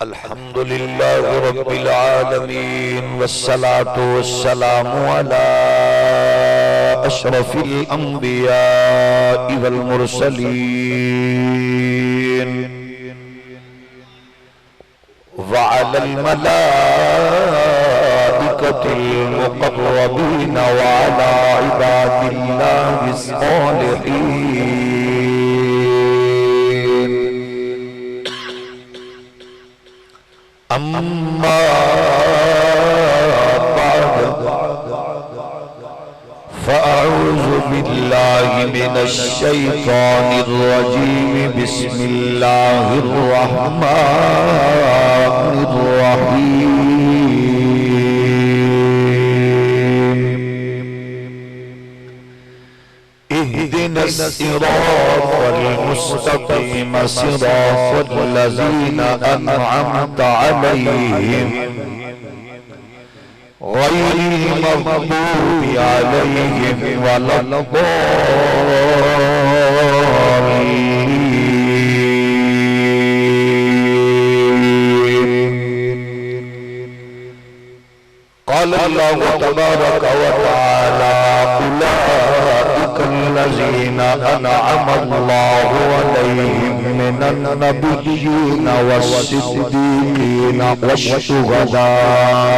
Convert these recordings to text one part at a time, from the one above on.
الحمد لله رب العالمين والصلاة والسلام على أشرف الأنبياء والمرسلين وعلى الملائكة المقربين وعلى عباد الله الصالحين أما بعد فأعوذ بالله من الشيطان الرجيم بسم الله الرحمن الرحيم اهدنا الصراط المستقيم صراط الذين أنعمت عليهم غير المغضوب عليهم ولا الضالين. قال الله تبارك وتعالى أولئك الذين أنعم الله عليهم من النبيين والصديقين والشهداء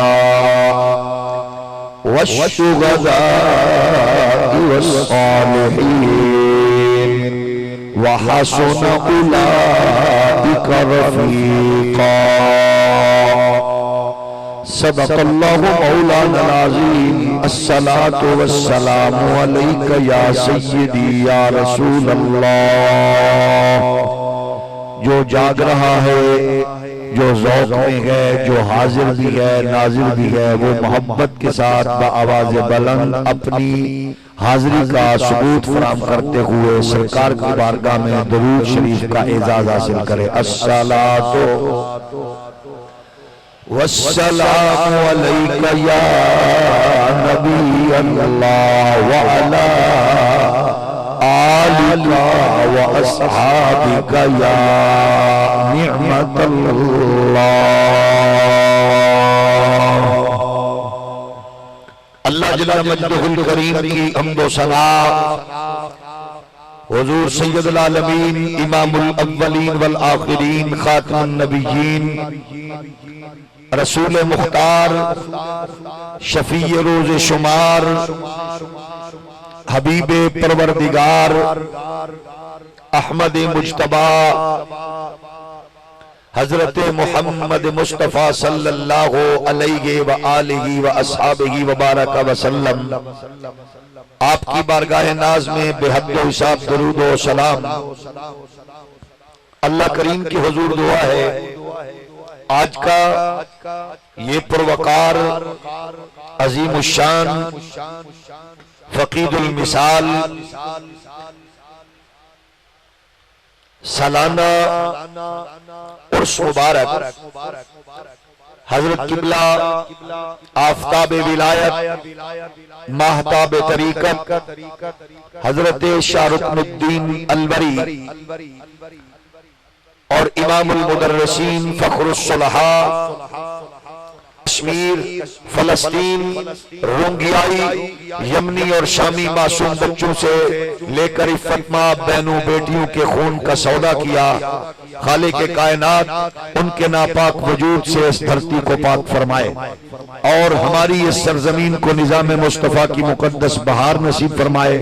والصالحين وحسن أولئك رفيقا. صدق الله مولانا العظيم. الصلاة والسلام عليك يا سيدي يا رسول اللہ. جو جاگ رہا ہے، جو ذوق میں ہے، جو حاضر بھی ہے، ناظر بھی ہے، وہ محبت کے ساتھ بآواز بلند اپنی حاضری کا ثبوت فراہم کرتے ہوئے سرکار کی بارگاہ میں درود شریف کا اعزاز حاصل کرے. الصلاۃ والسلام علیک یا نبی اللہ وعلا آلک واصحابک یا نعمت اللہ جل مجدہ الکریم کی حمد و ثنا حضور سید العالمین امام الاولین والآخرین خاتم النبیین رسول مختار شفیع روز شمار حبیب پروردگار احمد مجتبی حضرت محمد مصطفیٰ صلی اللہ علیہ وآلہ وآصحابہ وبارک وسلم آپ کی بارگاہ ناز میں بے حد و حساب درود و سلام اللہ کریم کی حضور دعا ہے. آج کا یہ پروقار عظیم الشان فقید المثال سالانہ عرس مبارک حضرت قبلہ آفتاب ولایت ماہتاب طریقت حضرت شاہ رکن الدین الوری اور امام المدرسین فخر الصلحاء کشمیر، فلسطین، رونگیائی، یمنی اور شامی معصوم بچوں سے لے کر عفت ماں بہنوں بیٹیوں کے خون کا سودا کیا. خالق کائنات ان کے ناپاک وجود سے اس دھرتی کو پاک فرمائے اور ہماری اس سرزمین کو نظام مصطفیٰ کی مقدس بہار نصیب فرمائے.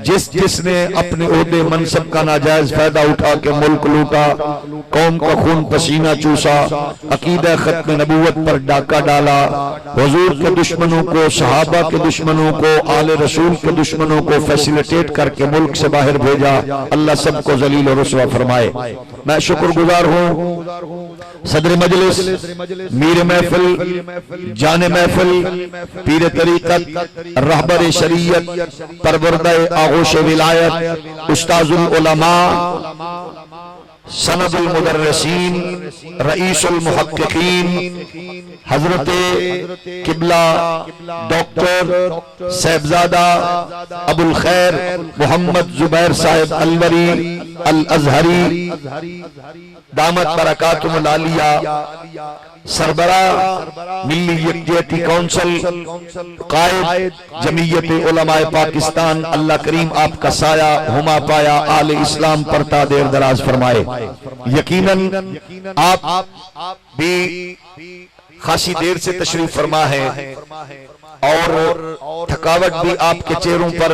جس نے اپنے عہدے منصب کا ناجائز فائدہ اٹھا کے ملک لوٹا، قوم کا خون پسینہ چوسا، عقیدہ ختم نبوت پر ڈاکہ ڈالا، حضور کے دشمنوں کو، صحابہ کے دشمنوں کو، آل رسول کے دشمنوں کو فیسیلیٹیٹ کر کے ملک سے باہر بھیجا. اللہ سب کو ذلیل و رسوا فرمائے. میں شکر گزار ہوں صدر مجلس، میر محفل، جان محفل، پیر طریقت، رہبر شریعت، پروردہ آغوش ولایت، استاذ العلماء سند المدرسین رئیس المحققین حضرت قبلہ ڈاکٹر صاحبزادہ ابو الخیر محمد زبیر صاحب الوری الازہری دامت برکاتہم العالیہ، سربراہ ملی یکجہتی کونسل، قائد جمعیت علماء پاکستان، اللہ کریم آپ کا سایہ ہما پایا آل اسلام پر تا دیر دراز فرمائے۔ یقیناً آپ بھی خاصی دیر سے تشریف فرما ہے اور تھکاوٹ بھی آپ کے چہروں پر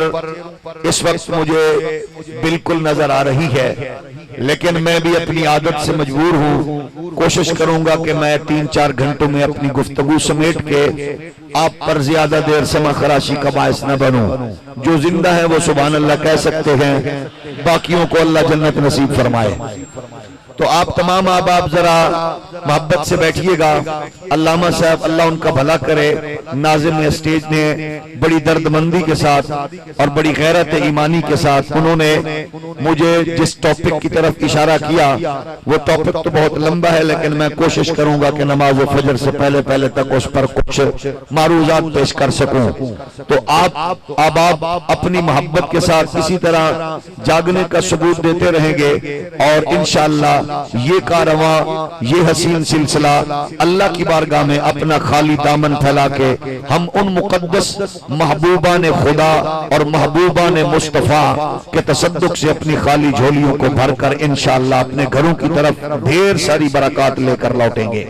اس وقت مجھے بالکل نظر آ رہی ہے، لیکن میں بھی اپنی عادت سے مجبور ہوں، کوشش کروں گا کہ میں 3-4 گھنٹوں میں اپنی گفتگو سمیٹ کے آپ پر زیادہ دیر سمع خراشی کا باعث نہ بنوں۔ جو زندہ ہے وہ سبحان اللہ کہہ سکتے ہیں، باقیوں کو اللہ جنت نصیب فرمائے۔ تو آپ تمام احباب ذرا محبت سے بیٹھیے گا۔ علامہ صاحب اللہ ان کا بھلا کرے، ناظم اسٹیج نے بڑی دردمندی کے ساتھ اور بڑی غیرت ایمانی کے ساتھ انہوں نے مجھے جس ٹاپک کی طرف اشارہ کیا، وہ ٹاپک تو بہت لمبا ہے، لیکن میں کوشش کروں گا کہ نماز فجر سے پہلے تک اس پر کچھ معروضات پیش کر سکوں۔ تو آپ احباب اپنی محبت کے ساتھ اسی طرح جاگنے کا ثبوت دیتے رہیں گے، اور انشاءاللہ یہ کارواں، یہ حسین سلسلہ اللہ کی بارگاہ میں اپنا خالی دامن پھیلا کے ہم ان مقدس محبوبان خدا اور محبوبان مصطفیٰ کے تصدق سے اپنی خالی جھولیوں کو بھر کر انشاءاللہ اپنے گھروں کی طرف ڈھیر ساری برکات لے کر لوٹیں گے۔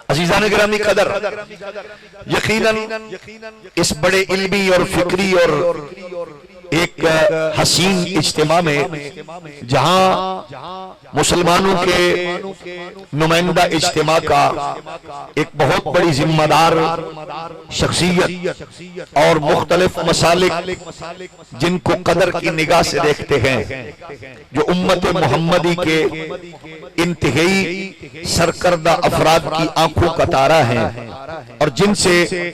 عزیزان گرامی قدر، یقیناً اس بڑے علمی اور فکری اور ایک حسین اجتماع میں جہاں مسلمانوں کے نمائندہ اجتماع کا ایک بہت بڑی ذمہ دار شخصیت اور مختلف مسالک جن کو قدر کی نگاہ سے دیکھتے ہیں، جو امت محمدی کے انتہائی سرکردہ افراد کی آنکھوں کا تارہ ہیں، اور جن سے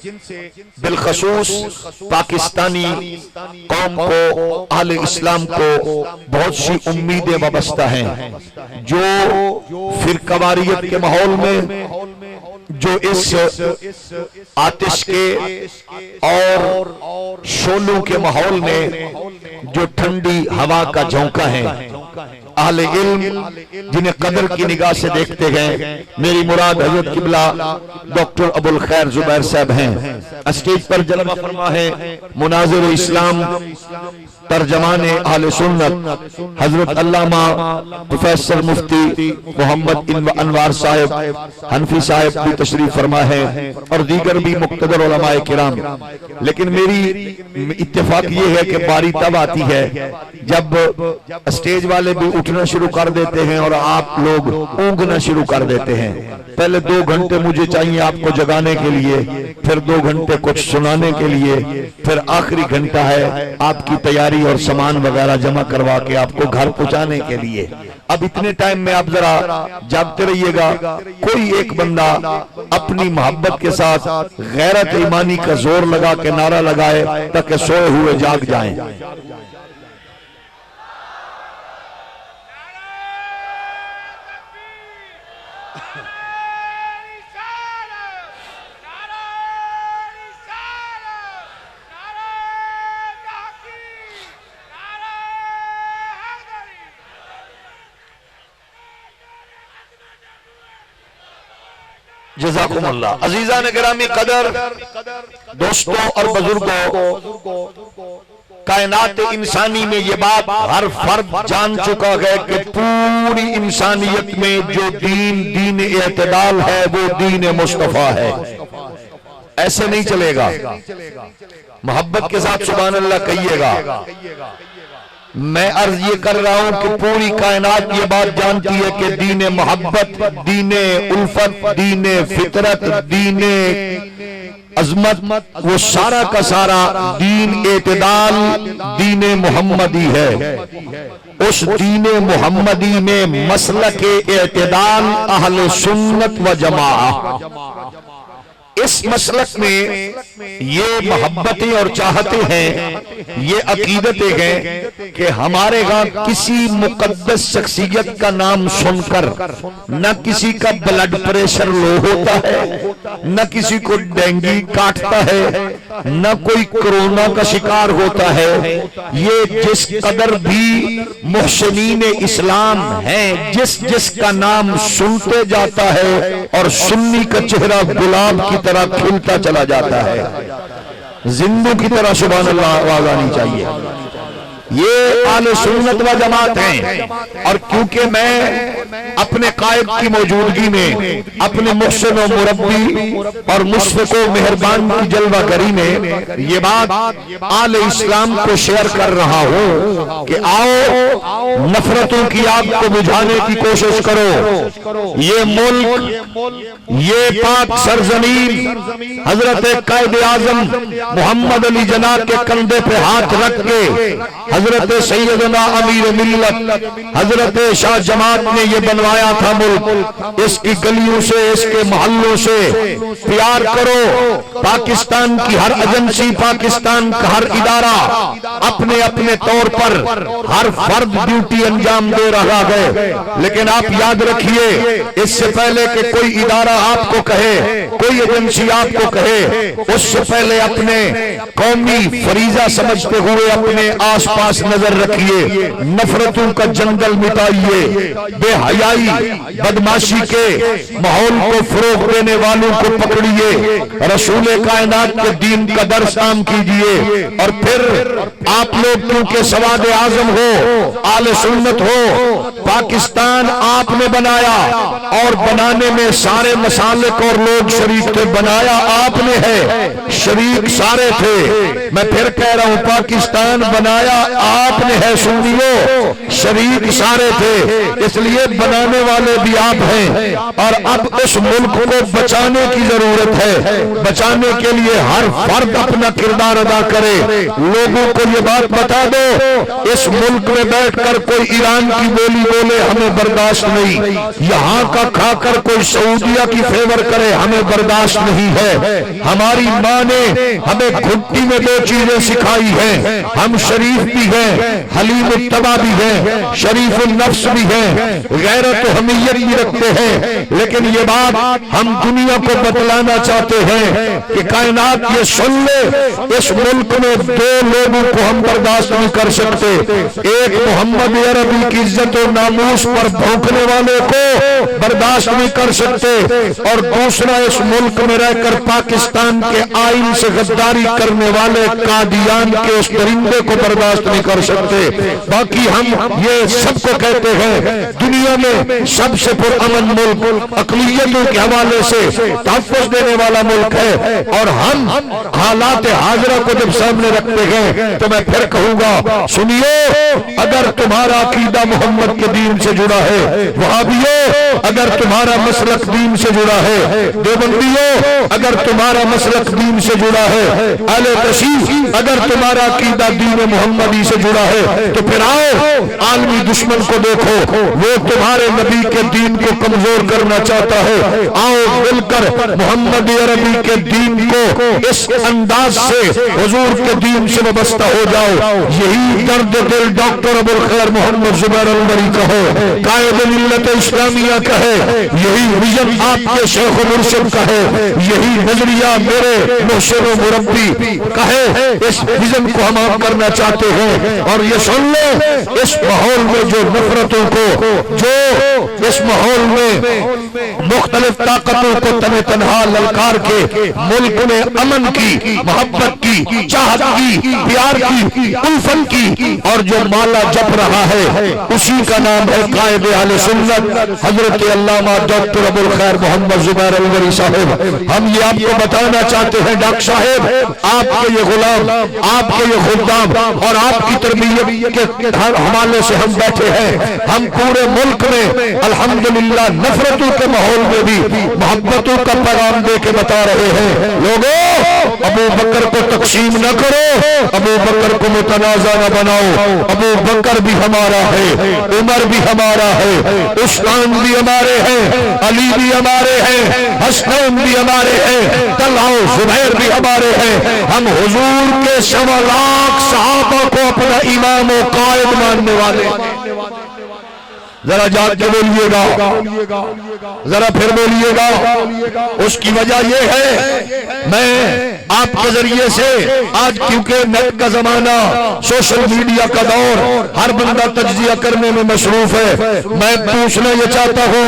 بالخصوص پاکستانی قوم کو، اہل اسلام کو بہت سی امیدیں وابستہ ہیں، جو فرقواریت کے ماحول میں، جو اس آتش کے اور شعلوں کے ماحول میں جو ٹھنڈی ہوا کا جھونکا ہے، اہل علم جنہیں قدر کی نگاہ سے دیکھتے ہیں، میری مراد حضرت قبلہ ڈاکٹر ابو الخیر زبیر صاحب ہیں۔ اسٹیج پر جلوہ فرما ہے مناظر اسلام ترجمان اہل سنت حضرت علامہ پروفیسر مفتی محمد انوار صاحب حنفی صاحب بھی تشریف فرما ہے، اور دیگر بھی مقتدر علماء کرام۔ لیکن میری اتفاق یہ ہے کہ باری تب آتی ہے جب اسٹیج والے بھی اٹھنا شروع کر دیتے ہیں اور آپ لوگ اونگنا شروع کر دیتے ہیں۔ پہلے 2 گھنٹے مجھے چاہیے آپ کو جگانے کے لیے، پھر 2 گھنٹے کچھ سنانے کے لیے، پھر آخری گھنٹہ ہے آپ کی تیاری اور سامان وغیرہ جمع کروا کے آپ کو گھر پہنچانے کے لیے۔ اب اتنے ٹائم میں آپ ذرا جاگتے رہیے گا، کوئی ایک بندہ اپنی محبت کے ساتھ غیرت ایمانی کا زور لگا کے نعرہ لگائے تاکہ سوئے ہوئے جاگ جائیں۔ جزاکم اللہ۔ عزیزان گرامی قدر، دوستوں اور بزرگوں، کائنات انسانی میں یہ بات ہر فرد جان چکا ہے کہ پوری انسانیت میں جو دین اعتدال ہے وہ دین مصطفیٰ ہے۔ ایسے نہیں چلے گا، محبت کے ساتھ سبحان اللہ کہیے گا۔ میں عرض یہ کر رہا ہوں کہ پوری کائنات یہ بات جانتی ہے کہ دین محبت، دین الفت، دین فطرت، دین عظمت، وہ سارا کا سارا دین اعتدال، دین محمدی ہے۔ اس دین محمدی میں مسلک اعتدال اہل سنت و جماعت، اس مسلک میں یہ محبتیں اور چاہتے ہیں، یہ عقیدتیں ہیں کہ ہمارے ہاں کسی مقدس شخصیت کا نام سن کر نہ کسی کا بلڈ پریشر لو ہوتا ہے، نہ کسی کو ڈینگی کاٹتا ہے، نہ کوئی کرونا کا شکار ہوتا ہے۔ یہ جس قدر بھی محسنین اسلام ہیں، جس کا نام سنتے جاتا ہے اور سنی کا چہرہ گلاب کی طرح کھلتا چلا جاتا ہے، زندوں کی طرح سبحان اللہ آواز آنی چاہیے۔ یہ اہل سنت و جماعت ہیں، اور کیونکہ میں اپنے قائد کی موجودگی میں اپنے محسن و مربی اور مشفق و مہربان کی جلوہ گری میں یہ بات اہل اسلام کو شیئر کر رہا ہوں کہ آؤ نفرتوں کی آگ کو بجھانے کی کوشش کرو۔ یہ ملک، یہ پاک سرزمین حضرت قائد اعظم محمد علی جناح کے کندھے پہ ہاتھ رکھ کے حضرت سیدنا امیر ملت حضرت شاہ جماعت نے یہ بنوایا تھا ملک۔ اس کی گلیوں سے، اس کے محلوں سے پیار کرو۔ پاکستان کی ہر ایجنسی، پاکستان کا ہر ادارہ اپنے اپنے طور پر ہر فرد ڈیوٹی انجام دے رہا ہے، لیکن آپ یاد رکھیے اس سے پہلے کہ کوئی ادارہ آپ کو کہے، کوئی ایجنسی آپ کو کہے، اس سے پہلے اپنے قومی فریضہ سمجھتے ہوئے اپنے آس پاس نظر رکھیے، نفرتوں کا جنگل مٹائیے، بے حیائی بدماشی کے ماحول کو فروغ دینے والوں کو پکڑیے، رسول کائنات کے دین کا درس عام کیجئے، اور پھر آپ لوگ کیونکہ سواد اعظم ہو، اہل سنت ہو، پاکستان آپ نے بنایا اور بنانے میں سارے مسالک اور لوگ شریک تھے، بنایا آپ نے ہے، شریک سارے تھے۔ میں پھر کہہ رہا ہوں پاکستان بنایا آپ نے ہے، سنیو، شریک سارے تھے، اس لیے بنانے والے بھی آپ ہیں، اور اب اس ملک کو بچانے کی ضرورت ہے۔ بچانے کے لیے ہر فرد اپنا کردار ادا کرے۔ لوگوں کو یہ بات بتا دو، اس ملک میں بیٹھ کر کوئی ایران کی بولی بولے ہمیں برداشت نہیں، یہاں کا کھا کر کوئی سعودیہ کی فیور کرے ہمیں برداشت نہیں ہے۔ ہماری ماں نے ہمیں گھٹی میں دو چیزیں سکھائی ہیں، ہم شریف بھی ہیں، حلیم الطبع بھی ہیں، شریف النفس بھی ہیں، غیرت و حمیت بھی رکھتے ہیں، لیکن یہ بات ہم دنیا کو بتلانا چاہتے ہیں کہ کائنات یہ سن لے، اس ملک میں دو لوگوں کو ہم برداشت نہیں کر سکتے، ایک محمد عربی کی عزت و ناموس پر بھونکنے والے کو برداشت نہیں کر سکتے، اور دوسرا اس ملک میں رہ کر پاکستان کے آئین سے غداری کرنے والے قادیان کے اس درندے کو برداشت نہیں کر سکتے۔ باقی ہم یہ سب کو کہتے ہیں دنیا میں سب سے پرامن ملک، اقلیتوں کے حوالے سے تحفظ دینے والا ملک ہے، اور ہم حالات حاضرہ کو جب سامنے رکھتے ہیں تو میں پھر کہوں گا سنیو، اگر تمہارا عقیدہ محمد کے دین سے جڑا ہے، وہابیو اگر تمہارا مسلک دین سے جڑا ہے، دیوبندیو اگر تمہارا مسلک دین سے جڑا ہے، اہل تشیع اگر تمہارا عقیدہ دین محمدی سے جڑا ہے، تو پھر آؤ عالمی دشمن کو دیکھو، وہ تمہارے نبی کے دین کو کمزور کرنا چاہتا ہے، آؤ مل کر محمد عربی کے دین کو اس انداز سے حضور کے دین سے وابستہ ہو جاؤ۔ یہی درد دل ڈاکٹر ابوالخیر محمد زبیر البری کا ہے، قائد ملت اسلامیہ کا ہے، یہی ویژن آپ کے شیخ و مرشد کا ہے، یہی نظریہ میرے محسن و مربی کا ہے۔ اس ویژن کو ہم عام کرنا چاہتے ہیں، اور یہ سن لو اس ماحول میں جو نفرتوں کو، جو اس ماحول میں مختلف طاقتوں کو تنہ تنہا للکار کے ملک میں امن کی، محبت کی، چاہت کی، پیار کی، الفت کی، اور جو مالا جپ رہا ہے اسی کا نام ہے قائد اہل سنت حضرت علامہ ڈاکٹر ابوالخیر محمد زبیر البری صاحب۔ ہم یہ آپ کو بتانا چاہتے ہیں ڈاکٹر صاحب، آپ کے یہ غلام، آپ کے یہ خدام اور آپ کی تربیت کے حوالے سے ہم بیٹھے ہیں، ہم پورے ملک میں الحمدللہ نفرتوں کے ماحول میں بھی محبتوں کا پیغام دے کے بتا رہے ہیں لوگوں ابو بکر کو تقسیم نہ کرو، ابو بکر کو متنازع نہ بناؤ، ابو بکر بھی ہمارا ہے، عمر بھی ہمارا ہے، عثمان بھی ہمارے ہیں، علی بھی ہمارے ہیں، حسن بھی ہمارے ہیں، طلحہ زبیر بھی ہمارے ہیں۔ ہم حضور کے 1.25 لاکھ صحابہ کو اپنا امام و قائد ماننے والے۔ ذرا جاگ کے بولیے گا، ذرا پھر بولیے گا۔ اس کی وجہ یہ ہے میں آپ کے ذریعے سے آج کیونکہ نیٹ کا زمانہ، سوشل میڈیا کا دور، ہر بندہ تجزیہ کرنے میں مصروف ہے، میں پوچھنا یہ چاہتا ہوں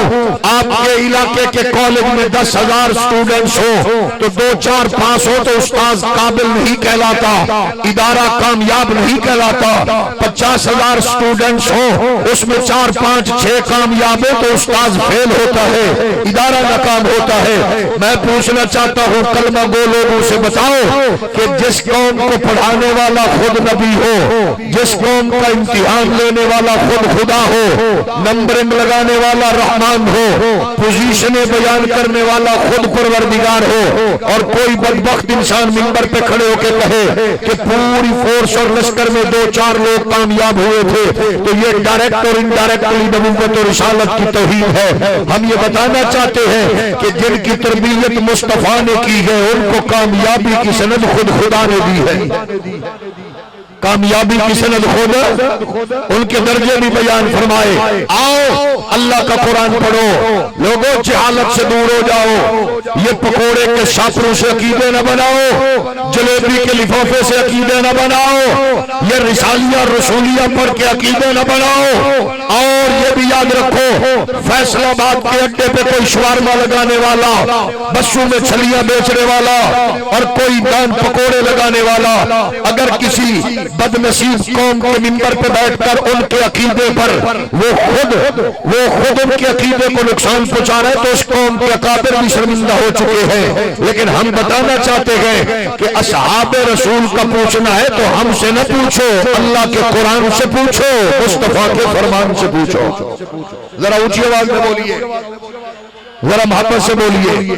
آپ کے علاقے کے کالج میں 10,000 سٹوڈنٹس ہو تو 2-4 پاس ہو تو استاذ قابل نہیں کہلاتا، ادارہ کامیاب نہیں کہلاتا۔ 50,000 سٹوڈنٹس ہو اس میں 4-5-6 کامیاب ہے تو استاذ فیل ہوتا ہے، ادارہ ناکام ہوتا ہے۔ میں پوچھنا چاہتا ہوں کلمہ گو لوگوں سے بتاؤ کہ جس قوم کو پڑھانے والا خود نبی ہو، جس قوم کا امتحان لینے والا خود خدا ہو، نمبرنگ لگانے والا رحمان ہو، پوزیشنیں بیان کرنے والا خود پروردگار ہو، اور کوئی بدبخت انسان منبر پہ کھڑے ہو کے کہے کہ پوری فورس اور لشکر میں 2-4 لوگ کامیاب ہوئے تھے تو یہ ڈائریکٹ اور انڈائریکٹلی نبوت اور رسالت کی توہین ہے۔ ہم یہ بتانا چاہتے ہیں کہ جن کی تربیت مصطفیٰ نے کی ہے ان کو کامیابی کی سند خود خدا نے دی ہے، کامیابی کی سند خود ان کے درجے بھی بیان فرمائے۔ آؤ اللہ کا قرآن پڑھو، لوگوں جہالت سے دور ہو جاؤ، یہ پکوڑے کے شاپروں سے عقیدے نہ بناؤ، جلیبی کے لفافے سے عقیدے نہ بناؤ، یہ رسالیہ رسولیہ پڑھ کے عقیدے نہ بناؤ۔ اور یہ بھی یاد رکھو فیصل آباد کے اڈے پہ کوئی شوارما لگانے والا، بسوں میں چھلیاں بیچنے والا اور کوئی دان پکوڑے لگانے والا اگر کسی بد نصیب قوم کے منبر پہ بیٹھ کر ان کے عقیدے پر وہ خود ان کے عقیدے کو نقصان پہنچا رہے تو اس قوم کے اکابر بھی شرمندہ ہو چکے ہیں۔ لیکن ہم بتانا چاہتے ہیں کہ اصحاب رسول کا پوچھنا ہے تو ہم سے نہ پوچھو، اللہ کے قرآن سے پوچھو، مصطفیٰ کے فرمان سے پوچھو۔ ذرا اونچی آواز میں بولیے، ذرا محبت سے بولیے۔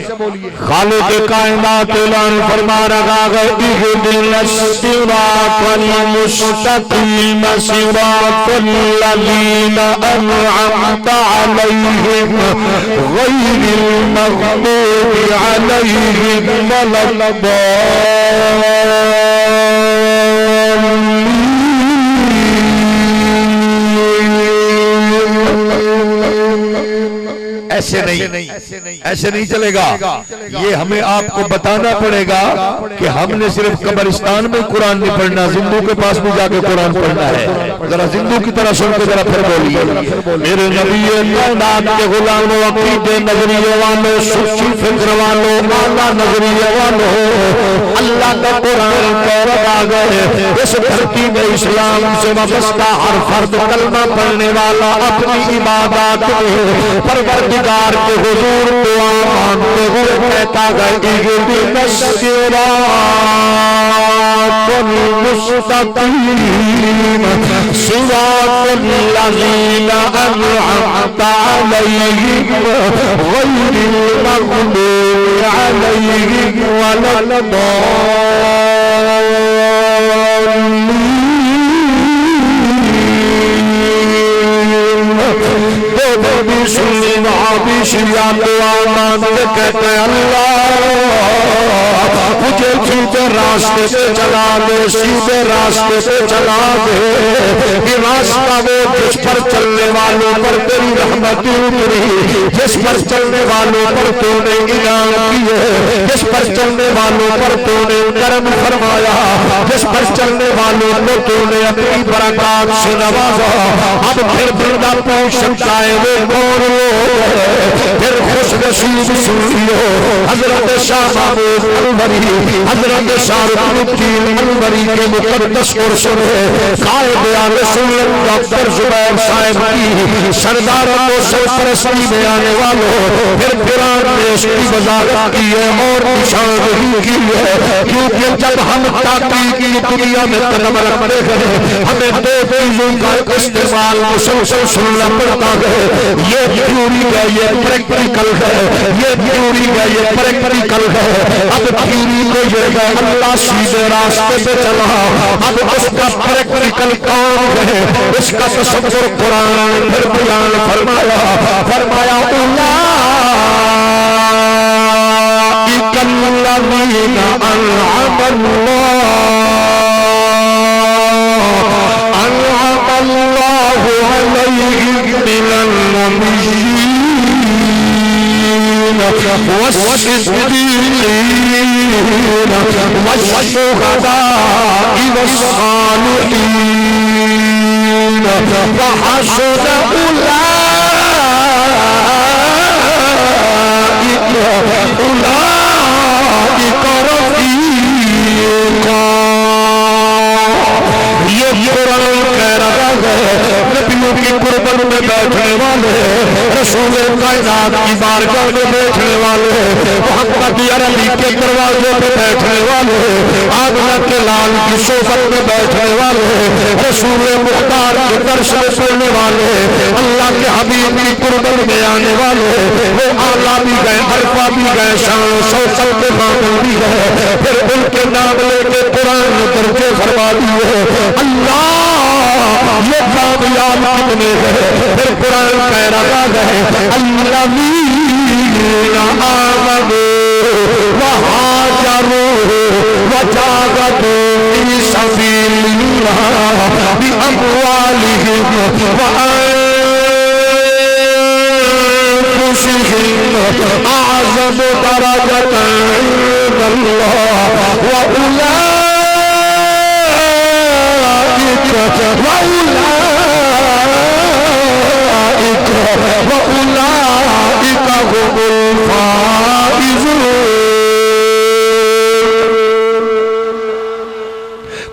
خالق کائنات اعلان فرما رہا ہے اهدنا الصراط المستقیم صراط الذین انعمت علیہم غیر المغضوب علیہم ولا الضالین۔ ایسے نہیں چلے گا، یہ ہمیں آپ کو بتانا پڑے گا کہ ہم نے صرف قبرستان میں قرآن نہیں پڑھنا، زندوں کے پاس بھی جا کے قرآن پڑھنا ہے۔ ذرا زندوں کی طرح سن کے ذرا پھر بولیے۔ میرے نبی کائنات کے غلاموں، عقیدے نظریے والوں، سچی فکر والوں، اعلیٰ نظریے والوں، اللہ کا قرآن کہہ رہا ہے اس دھرتی میں اسلام سے وابستہ ہر فرد کلمہ پڑھنے والا اپنی عبادات میں پروردگار کے حضور دعا مانتے ہوئے کہتا گیا اهدنا الصراط المستقیم صراط الذین انعمت علیہم غیر المغضوب علیہم ولا الضالین۔ کہتے ہیں اللہ مجھے سیدھے راستے سے چلا دے، سیدھے راستے سے چلا دے، یہ راستہ وہ جس پر چلنے والوں پر تیری رحمت اتری، جس پر چلنے والوں پر تو نے انعام کیے، جس پر چلنے والوں پر تو نے کرم فرمایا، جس پر چلنے والوں کو تو نے اپنی برکات سے نوازا۔ اب پھر بندہ پوچھ سکتا ہے وہ کون لوگ ہیں، پھر خوش رسول سن لیو حضرت شاہ محمود انوری حضرت شاہ رکن الدین انوری کے مقدس قرصن ہے قائد آل سنت ڈاکٹر زبیر صاحب کی سرداروں کو سرپرستی میں آنے والوں پھر قرآن نے اس کی وضاحت کی ہے اور نشان کی ہے کیونکہ جب ہم تحقیق کی دنیا میں قدم رکھتے ہیں ہمیں دو چیزوں کا استعمال مسلسل سننا پڑتا ہے یہ تھیوری ہے یہ پریکٹیکل ہے یہ تھیوری ہے یہ پریکٹیکل ہے اب تھیوری کو یہ ہے اللہ سیدھے راستے پہ چلا اب اس کا پریکٹیکل کام ہے اس کا تصور قرآن پھر بیان فرمایا اولئک الذین انعم اللہ علیہم من النبیین والصدیقین والشہداء والصالحین وحسن اولئک رفیقا یہ قرآن کہہ رہا ہے نبیوں کی قربت میں بیٹھنے والے رسول کائنات کی بارگاہ میں بیٹھنے والے محمد عربی کے دروازے پہ بیٹھنے والے آمنہ کے لال کی صحبت میں بیٹھنے والے رسول مختار کے درس میں پڑھنے والے اللہ کے حبیب کی قربت میں آنے والے وہ اعلیٰ بھی گئے عرفہ بھی گئے شان سوچل کے مانگ بھی گئے پھر ان کے نام لے کے قرآن درجے فرما دیے اللہ یہ کامیاب کتنے ہیں پھر قرآن کہہ رہا ہے الذین آمنوا وہاجروا وجاہدوا فی سبیل اللہ باموالہم وانفسہم اعظم درجۃ عند اللہ واولئک هم الفائزون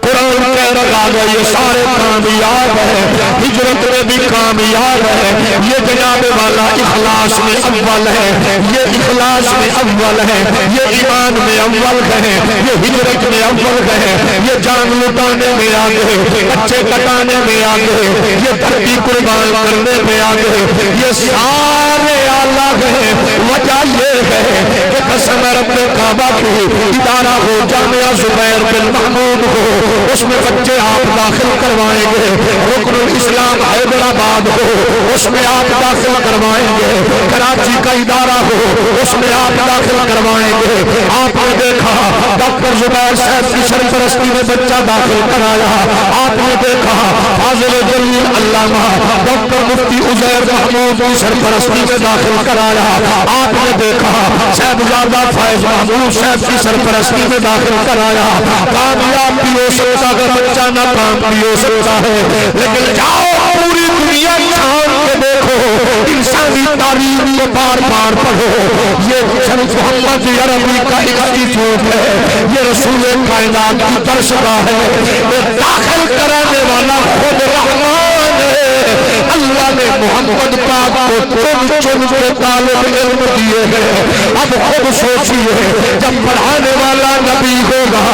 قرآن کہہ رہا ہے یہ سارے کامیاب ہیں ہجرت میں بھی کامیاب ہے یہ جناب والا اخلاص میں اول ہے یہ اخلاص میں اول ہے یہ ایمان میں اول ہے یہ ہجرت میں اول ہے یہ جان لٹانے میں آگے بچے کٹانے میں آگے یہ دھرتی قربان کرنے میں آگے یہ سارے اعلیٰ ہیں وجہ یہ ہے کہ قسم رب کعبہ کی ادارہ ہو جامعہ زبیر بن محمود ہو اس میں بچے آپ داخل کروائیں گے رکن الاسلام حیدرآباد ہو اس میں آپ داخل کروائیں گے کراچی کا ادارہ ہو اس میں آپ داخل کروائیں گے آپ نے دیکھا ڈاکٹر زبیر صاحب کی سرپرستی میں بچہ داخل کرایا آپ نے دیکھا فاضل جلیل علامہ ڈاکٹر مفتی عزیر محمود کی سرپرستی میں داخل کرایا آپ نے دیکھا صاحبزادہ فائز محمود صاحب کی سرپرستی میں داخل کرایا کامیاب بھی ہو سکتا اگر بچہ نہ کام بھی ہو سکتا ہے لیکن جاؤ پوری دنیا چھان کے دیکھو انسانی تاریخ کو بار بار پڑھو یہ شریف محمد عربی کا انسٹیٹیوٹ ہے یہ رسول کائنات کی درسگاہ ہے یہ داخل کرانے والا خود رحمان ہے اللہ نے محمد پاک کو چن کے طالب علم دیے ہیں اب خود سوچیے جب پڑھانے والا نبی ہوگا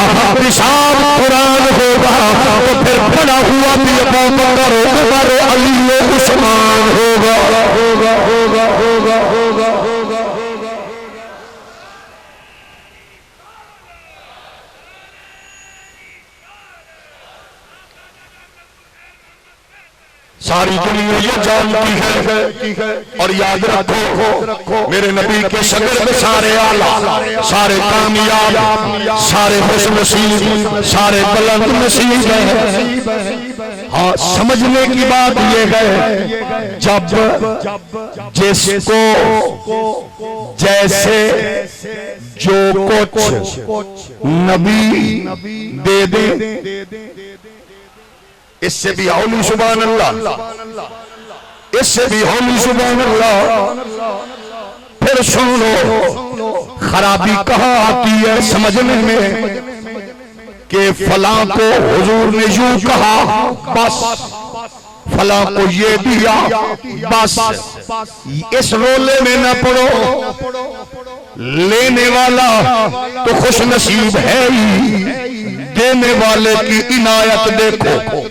نصاب قرآن ہوگا تو پھر پڑھا ہوا بھی ابو بکر عمر علی عثمان ہوگا ہوگا ہوگا ہوگا ہوگا ہوگا ساری دنیا یہ جانتی ہے اور یاد رکھو میرے نبی کے شگرد سارے اعلیٰ سارے کامیاب سارے خوش نصیب سارے بلند نصیب ہیں ہاں سمجھنے کی بات یہ ہے جب جس کو جیسے جو کچھ نبی دے دے اس سے بھی اولی سبحان اللہ اس سے بھی اولی سبحان اللہ پھر سن لو خرابی کہاں آتی ہے سمجھنے میں کہ فلاں کو حضور نے یوں کہا بس، فلاں کو یہ دیا بس، اس رولے میں نہ پڑو۔ لینے والا تو خوش نصیب ہے ہی، دینے والے کی عنایت دیکھو۔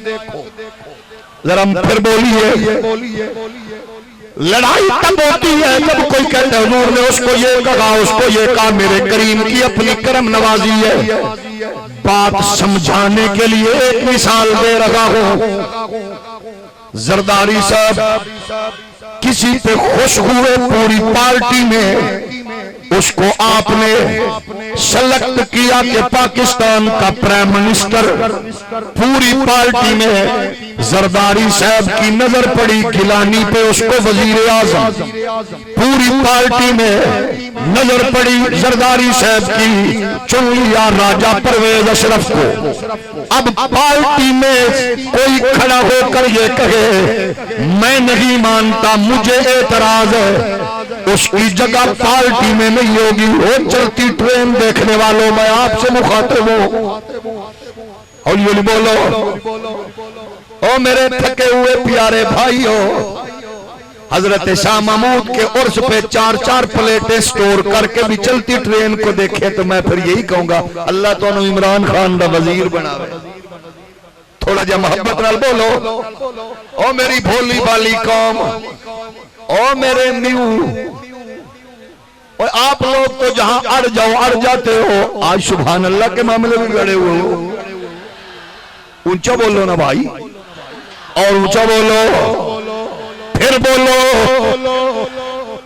ذرا پھر بولیے، لڑائی تب ہوتی ہے جب کوئی کہتا ہے حضور نے اس کو یہ کہا، اس کو یہ کہا، میرے کریم کی اپنی کرم نوازی ہے۔ بات سمجھانے کے لیے ایک مثال دے رہا ہوں۔ زرداری صاحب کسی پہ خوش ہوئے پوری پارٹی میں، اس کو آپ نے سلیکٹ کیا کہ پاکستان کا پرائم منسٹر۔ پوری پارٹی میں زرداری صاحب کی نظر پڑی گیلانی پہ، اس کو وزیر اعظم۔ پوری پارٹی میں نظر پڑی زرداری صاحب کی، چن لیا راجہ پرویز اشرف کو۔ اب پارٹی میں کوئی کھڑا ہو کر یہ کہے میں نہیں مانتا، مجھے اعتراض ہے، اس کی جگہ پارٹی میں نہیں ہوگی۔ وہ چلتی ٹرین دیکھنے والوں میں آپ سے مخاطب ہوں، ہولی ہولی بولو۔ او میرے تھکے ہوئے پیارے بھائیو، حضرت شاہ محمود کے عرس پہ 4 پلیٹیں سٹور کر کے بھی چلتی ٹرین کو دیکھے تو میں پھر یہی کہوں گا اللہ تو انہوں عمران خان دا وزیر بناوے۔ تھوڑا جا محبت نال بولو۔ او میری بھولی بالی قوم، او میرے نیو، اور آپ لوگ تو جہاں اڑ جاؤ اڑ جاتے ہو، آج سبحان اللہ کے معاملے میں گڑے ہوئے ہو۔ اونچا بولو نا بھائی، اور اونچا بولو، پھر بولو۔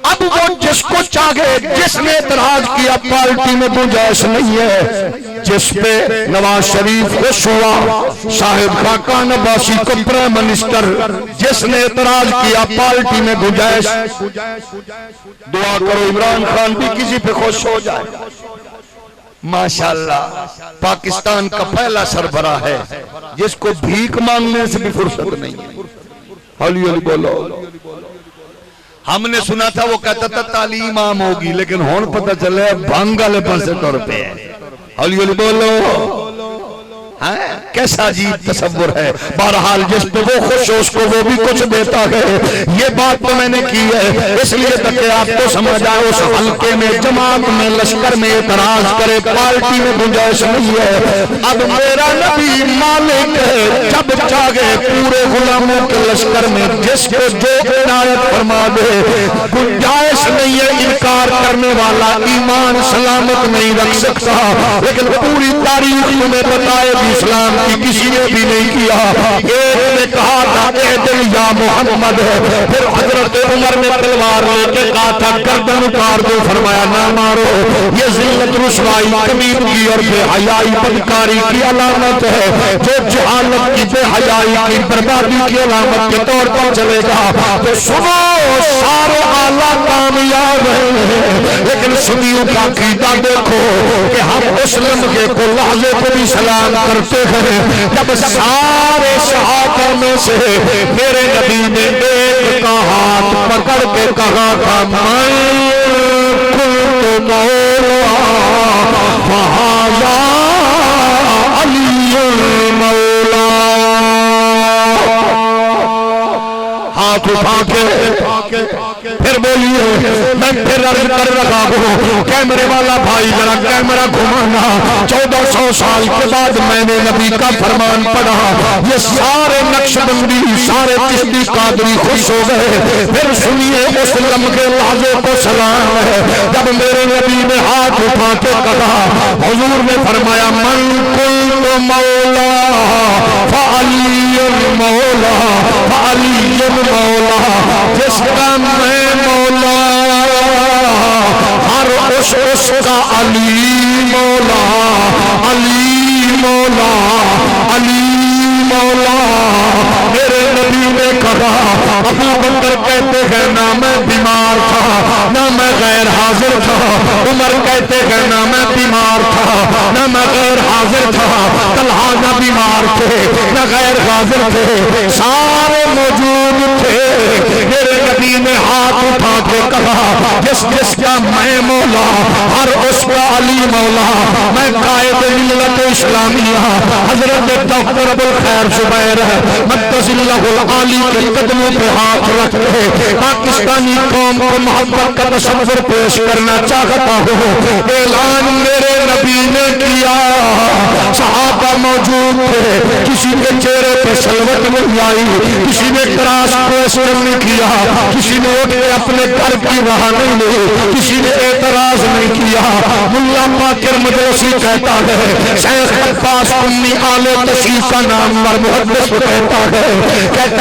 اب وہ جس کو چاہے، جس نے اعتراض کیا پارٹی میں گنجائش نہیں ہے، جس پہ نواز شریف خوش ہوا صاحب خاقان عباسی کو پرائم منسٹر، جس نے اعتراض کیا پارٹی میں گنجائش، دعا کرو عمران خان بھی کسی پہ خوش ہو جائے۔ ماشاءاللہ پاکستان کا پہلا سربراہ ہے جس کو بھیک مانگنے سے بھی فرصت نہیں ہے۔ ہولی ہولی بولو۔ ہم نے سنا تھا وہ کہتا تھا تعلیم عام ہوگی، لیکن ہون پتہ چلے بھانگالے پرسے طور پہ ہے۔ ہولی ہولی بولو۔ کیسا عجیب تصور ہے۔ بہرحال جس پہ وہ خوش ہو اس کو وہ بھی کچھ دیتا ہے۔ یہ بات تو میں نے کی ہے اس لیے تاکہ آپ کو سمجھ آئے، اس حلقے میں، جماعت میں، لشکر میں اعتراض کرے پارٹی میں گنجائش نہیں ہے۔ اب میرا نبی مالک ہے، جب چاہے پورے غلاموں کے لشکر میں جس کو جو عنایت فرما دے، گنجائش نہیں ہے۔ انکار کرنے والا ایمان سلامت نہیں رکھ سکتا، لیکن پوری تاریخ تمہیں بتائے بھی اسلام کی کسی نے بھی نہیں کیا۔ ایک نے کہا تھا اے دل یا محمد، پھر حضرت عمر نے تلوار لے کے کہا تھا گردن اتار دو، فرمایا نہ مارو، یہ ذلت رسوائی کمیدگی اور بے حیائی بدکاری کی علامت ہے۔ جو جہالت کی، بے حیائی کی، بربادی کی علامت کے طور پر چلے گا تو سنو سارے اعلیٰ کامیاب ہیں، لیکن سنیوں کا عقیدہ دیکھو کہ ہم اس لمحے کو لحظے کو بھی سلام کرتے ہیں جب سارے صحابہ میں سے میرے نبی نے ایک کا ہاتھ پکڑ کے کہا تھا میں کنت مولا فہذا علی مولا۔ ہاتھ اٹھا کے پھر بولیے، میں پھر عرض کر رہا ہوں کیمرے والا بھائی ذرا کیمرہ گھمانا۔ 1400 سال کے بعد میں نے نبی کا فرمان پڑھا، یہ سارے نقش بندی، سارے چشتی قادری خوش ہو گئے۔ پھر سنیے اس لمحے لحظے کو سلام ہے جب میرے نبی نے ہاتھ اٹھا کے کہا، حضور نے فرمایا من کنت مولا فعلی مولا فعلی مولا، جس کا میں مولا ہر اس کا علی مولا، علی مولا، علی مولا۔ میرے نبی نے کہا، ابو بکر کہتے ہیں نہ میں بیمار تھا نہ میں غیر حاضر تھا، عمر کہتے ہیں نہ میں بیمار تھا نہ میں غیر حاضر تھا، طلحہ نہ بیمار تھے نہ غیر حاضر تھے، سارے موجود تھے۔ میرے نبی نے ہاتھ اٹھا کے کہا جس کا میں مولا ہر اس کا علی مولا. میں قائد ملت اسلامیہ حضرت ڈاکٹر ابوالخیر زبیر مقدس اللہ العالی کے قدموں پہ ہاتھ رکھ کے پاکستانی قوم کو محبت کا تصور پیش کرنا چاہتا ہوں. اعلان میرے نبی نے کیا، صحابہ موجود تھے، کسی کے چہرے پہ سلوت نہیں آئی، کسی نے کراس پیش نہیں کیا، کسی نے اٹھ کے اپنے گھر کی راہ نہیں لی، کسی نے اعتراض نہیں کیا. ملا باقر مدرسی کہتا ہے، شیخ عباس امی آل تشریف کا نام محدث کہتا ہے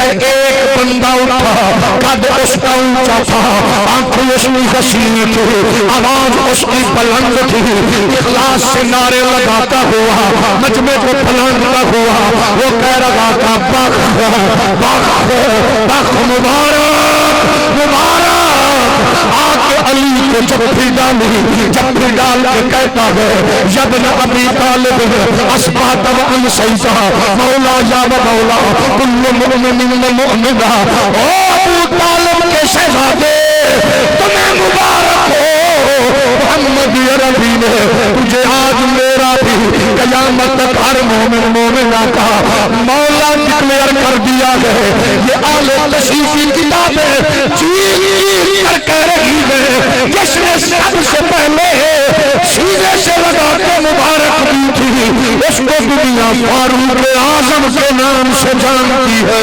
ایک بندہ اٹھا، قد اس کا اونچا تھا، آنکھیں اس کی حسین تھی، آواز اس کی بلند تھی، اخلاص سے نعرے لگاتا ہوا مجمع کو پھلانتا ہوا وہ کہہ رہا تھا بخ مبارک مبارک. آکے علی کو جب ڈال کے کہتا ہے یبن ابی طالب اصبحت وان سیدا مولا یا مولا کل مؤمن مؤمنہ. او ابو طالب کے شہزادے تمہیں مبارک ہو، محمد عربی نے تجھے آج میرا بھی قیامت تک ہر مومن مومنہ کا مولا ڈکلیئر کر دیا ہے. یہ آل تشریف کی کتابیں چیل کر کہہ رہی ہے جس نے سب سے پہلے سیدھے سے لگا کے مبارک دی تھی اس کو دنیا فاروق اعظم کے نام سے جانتی ہے.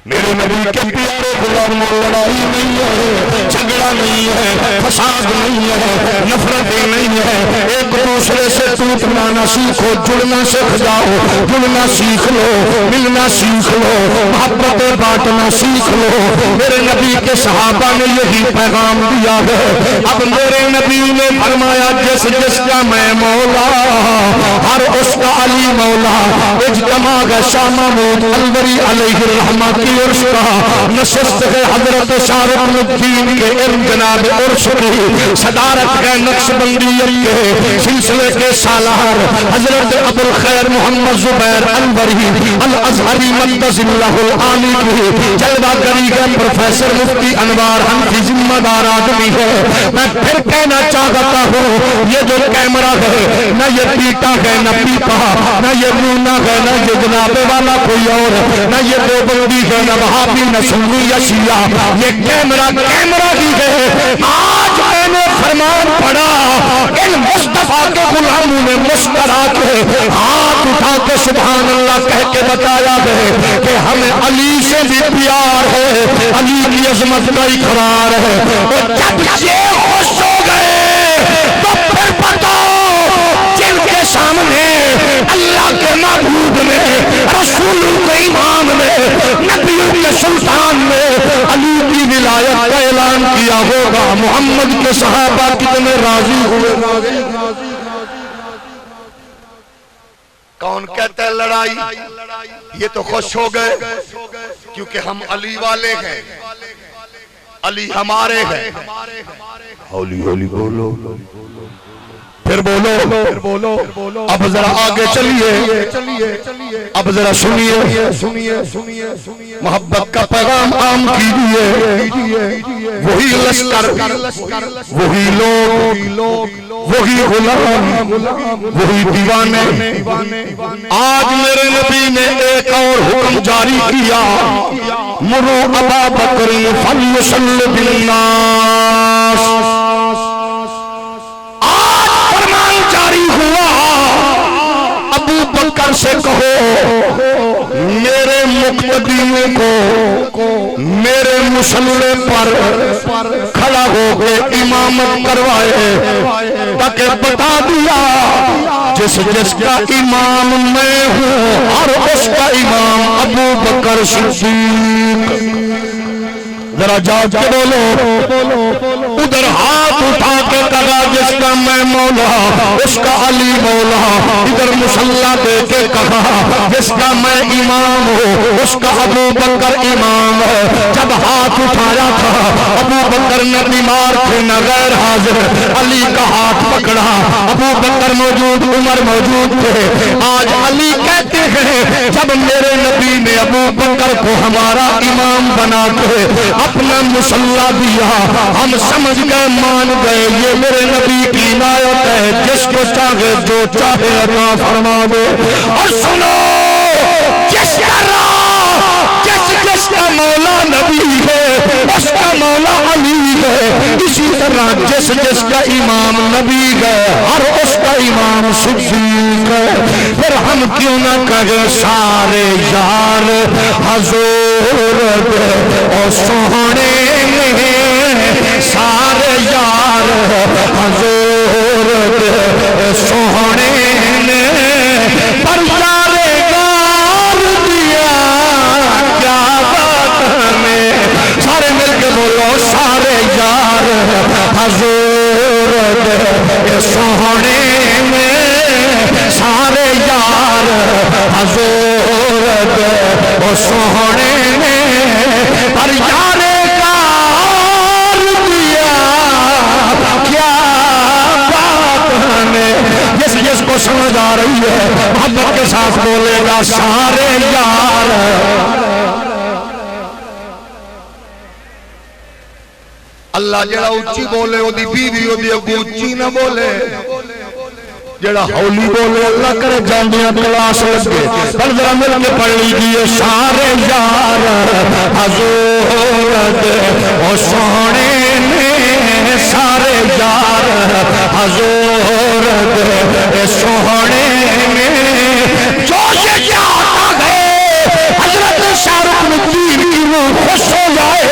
میرے نبی کے پیارے غلاموں، لڑائی نہیں ہے، جھگڑا نہیں ہے، فساد نہیں ہے، نفرتیں نہیں ہے. ایک دوسرے سے ٹوٹنا نہ سیکھو، جڑنا سیکھ جاؤ. جڑنا سیکھ لو، ملنا سیکھ لو، محبتیں بانٹنا سیکھ لو. میرے نبی کے صحابہ نے یہی پیغام دیا ہے. اب میرے نبی نے فرمایا جس کا میں مولا ہر اس کا علی مولا. اجتماع ہے شاہ محمود الوری علیہ الرحمہ کی عرش کا، نشست ہے حضرت شارق الدین کے علم جناب عرش کی، صدارت ہے نقشبندیت کے سلسلے کے سالار حضرت ابوالخیر محمد زبیر الوری الازہری مقدس اللہ العالی کی، جلوہ گری ہے پروفیسر مفتی انوار حنفی ذمہ دار آدمی ہے. میں پھر کہنا چاہتا ہوں یہ جو کیمرہ ہے نہ یہ پیٹا ہے نہ پیپا، نہ یہ مونا ہے نہ یہ جناب والا کوئی اور، نہ یہ دیوبندی ہے نہ وہابی نہ سنی یا شیعہ، یہ کیمرہ ہی ہے. آج میں نے فرمان پڑھا ان مصطفیٰ کے غلاموں نے مسکرا کے ہاتھ اٹھا کے سبحان اللہ کہہ کے بتایا ہے کہ ہمیں علی سے بھی پیار ہے، علی کی عظمت کا اقرار ہے. اور جب یہ خوش ہو گئے تو پھر بتاؤ جن کے سامنے اللہ کے معبود میں، رسولوں کے امام میں، نبیوں کے سلطان میں علی کی ولایت کا اعلان کیا ہوگا، محمد کے صحابہ کتنے راضی ہوئے. کون کہتا ہے لڑائی؟ یہ تو خوش ہو گئے کیونکہ ہم علی والے ہیں، علی ہمارے ہیں. ہولی ہولی بولو، پھر بولو. اب ذرا آگے چلیے، اب ذرا سنیے، محبت کا پیغام عام کیجیے. وہی لشکر، وہی لوگ، وہی غلام، وہی دیوانے. آج میرے نبی نے ایک اور حکم جاری کیا، مرو ابا بکر فلیصلی بالناس. ابو بکر سے کہو میرے مقتدیوں کو میرے مسلح پر کھڑا ہو کے امامت کروائے، تاکہ بتا دیا جس کا امام میں ہوں اور اس کا امام ابو بکر صدیق. ذرا جاؤ بولو. ادھر ہاتھ اٹھا کے کہا جس کا میں مولا اس کا علی مولا. ادھر مصلی دے کے کہا جس کا میں امام ہوں اس کا ابو بکر امام ہے. جب ہاتھ اٹھایا تھا ابو بکر بکر نہ بیمار تھے نہ غیر حاضر، علی کا ہاتھ پکڑا، ابو بکر موجود، عمر موجود تھے۔ آج علی کہتے ہیں جب میرے نبی نے ابو بکر کو ہمارا امام بنا کے اپنا مصلی دیا، ہم سمجھ گئے، مان گئے یہ میرے نبی کی عنایت ہے، جس کو چاہے جو چاہے عطا فرما دے۔ اور سنو، جس کا مولا نبی ہے اس کا مولا علی ہے، اسی طرح جس کا امام نبی ہے ہر اس کا امام صدیق ہے۔ پھر ہم کیوں نہ کہیں سارے یار حضور او سونے میں، سارے یار حضور سونے میں، پر یار گار دیا کیا بات ہمیں، سارے مل کے بولو سارے یار حضور سونے میں، سارے یار حضور سونے میں، پر یار گار دیا کیا بات ہمیں۔ جس کو سمجھ آ رہی ہے محبت کے ساتھ بولے گا سارے یار۔ اللہ جڑا اچھی بولے او دی بیوی او دی اگو اچھی نہ بولے، جڑا ہولی بولے اللہ کرے جانیاں کلاس لگے۔ پر ذرا مل کے پڑھ لیجئے سارے یار حضور او سونے میں، سارے یار حضور سونے میں، جو یہ چاہتا ہے حضرت شاہ رخ الدین کی روح خوش ہو جائے،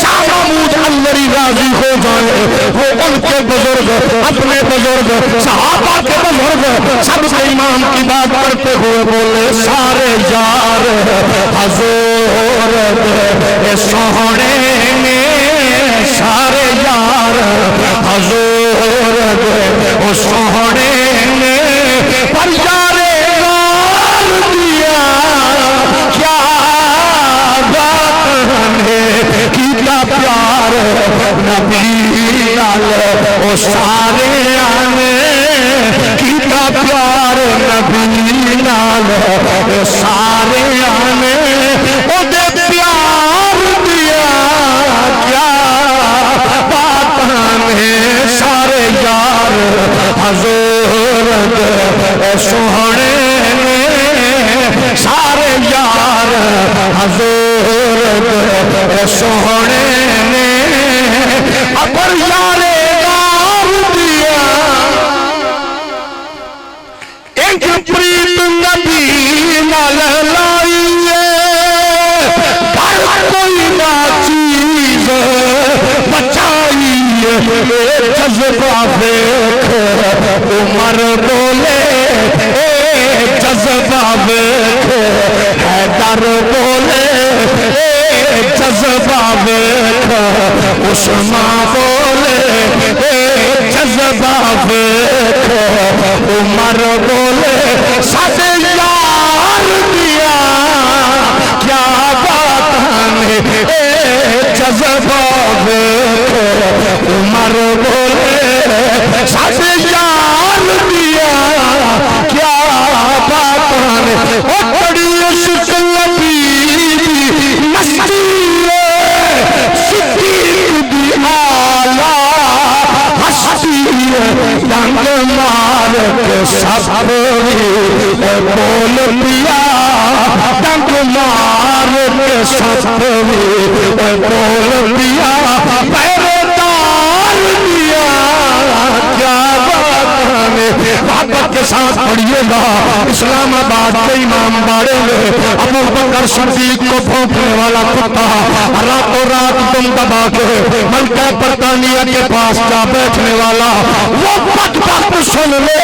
شاہ محمود انوری راضی ہو جائے، وہ ان کے بزرگ، اپنے بزرگ، صحابہ کے بزرگ سب کے امام کی بات کرتے ہوئے بولے سارے یار حضور سونے میں، سارے یار حضور سونے میں، پر یار غار دیا کیا بات ہمیں، کیتا پیار نبی نال او سارے آنے، کیتا پیار نبی نال او سارے آنے، او دے پیار دیا کیا بات ہمیں، سارے یار حضور سونے میں، سارے یار حضور سونے میں، اگر یار غار دیا ایک پریت نبی نال لائیے، پر کوئی نہ چیز بچائیے، جذبہ دیکھ عمر بولے، جذبہ دیکھ حیدر بولے، جذبہ دیکھ عثمان بولے، جذبہ دیکھ عمر بولے، سارے یار دیا کیا بات ہمیں، جذبہ دیکھ عمر بولے، سارے یار دیا کیا بات ہمیں، او بڑی عشق لبی مستی صدیق دی آلہ ہستی، ڈنگ مار کے سب بول دیا، ڈنگ مار کے سب بول دیا، پہرےدار دیا کیا بات ہمیں۔ محبت کے ساتھ پڑھیے گا اسلام آباد کے امام باڑے میں ابو بکر صدیق کو بھونکنے والا کتا راتوں رات دم دبا کے ملکہ برطانیہ کے پاس جا بیٹھنے والا، وہ بدبخت سن لے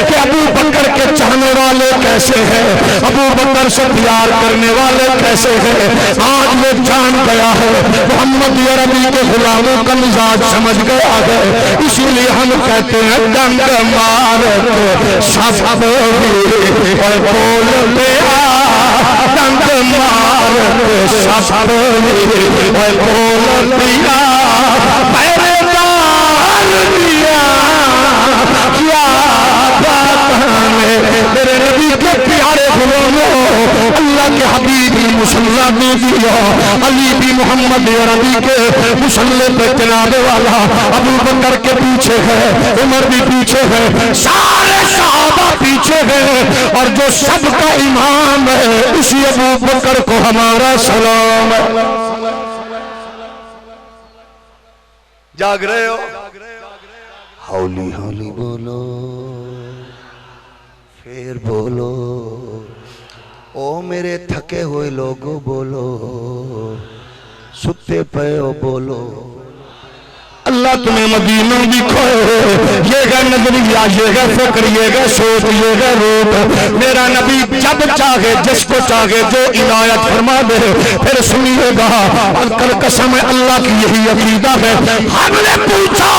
کہ ابو بکر کے چاہنے والے کیسے ہیں، ابو بکر سے پیار کرنے والے کیسے ہیں، آج وہ جان گیا ہے محمد عربی کے غلاموں کا مزاج سمجھ گیا ہے، اسی لیے ہم کہتے ہیں ڈنگ مار سب بول دیا، ڈنگ مار سب بول دیا، دے دیا علی بھی محمد عربی کے مسلح پہ جناب والا ابو بکر کے پیچھے ہے عمر بھی پیچھے ہے سارے صحابہ پیچھے ہیں اور جو سب کا امام ہے اسی ابو بکر کو ہمارا سلام ہے جاگ رہے ہو ہولی ہولی بولو پھر بولو او میرے تھکے ہوئے لوگوں بولو ستے پے ہو بولو اللہ تمہیں مدینہ بھی کھوئے یہ گا نظریہ یہ گا فکر یہ گا سوچ یہ گا روپ میرا نبی جب چاہے جس کو چاہے جو عنایت فرما دے پھر سنیے گا اور کل قسم اللہ کی یہی عقیدہ ہے ہم نے پوچھا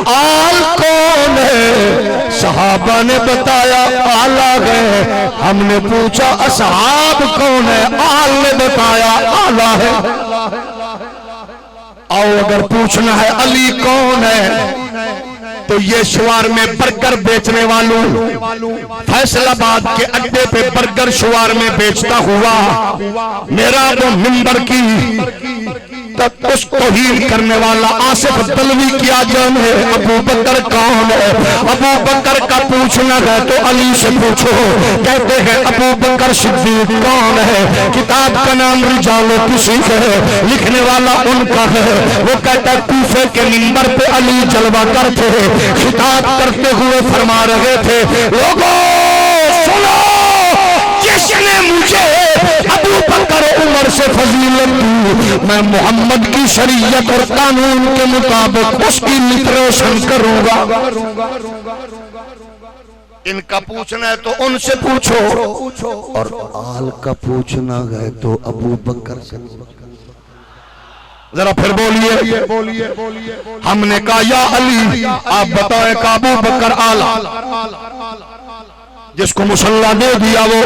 آل کون ہے صحابہ نے بتایا آلہ ہے ہم نے پوچھا اصحاب کون ہے آل نے بتایا آلہ ہے آؤ اگر پوچھنا ہے علی کون ہے تو یہ شوار میں برگر بیچنے والوں فیصل آباد کے اڈے پہ برگر شوار میں بیچتا ہوا میرا وہ منبر کی تب اس توہین کرنے والا آصف دلوی کیا جان ہے ابو بکر کون ہے ابو بکر کا پوچھنا ہے تو علی سے پوچھو کہتے ہیں ابو بکر صدیق کون ہے کتاب کا نام رجال کسی ہے لکھنے والا ان کا ہے وہ کہتا ہے کوفے کے منبر پہ علی جلوہ کرتے خطاب کرتے ہوئے فرما رہے تھے لوگوں سنو جس نے مجھے ابو بکر عمر سے فضیلت دی میں محمد کی شریعت اور قانون کے مطابق اس کی لٹریشن کروں گا ان کا پوچھنا ہے تو ان سے پوچھو اور آل کا پوچھنا ہے تو ابو بکر سے ذرا پھر بولیے ہم نے کہا یا علی آپ بتائیں کہ ابو بکر آلہ جس کو مسلح دے دیا وہ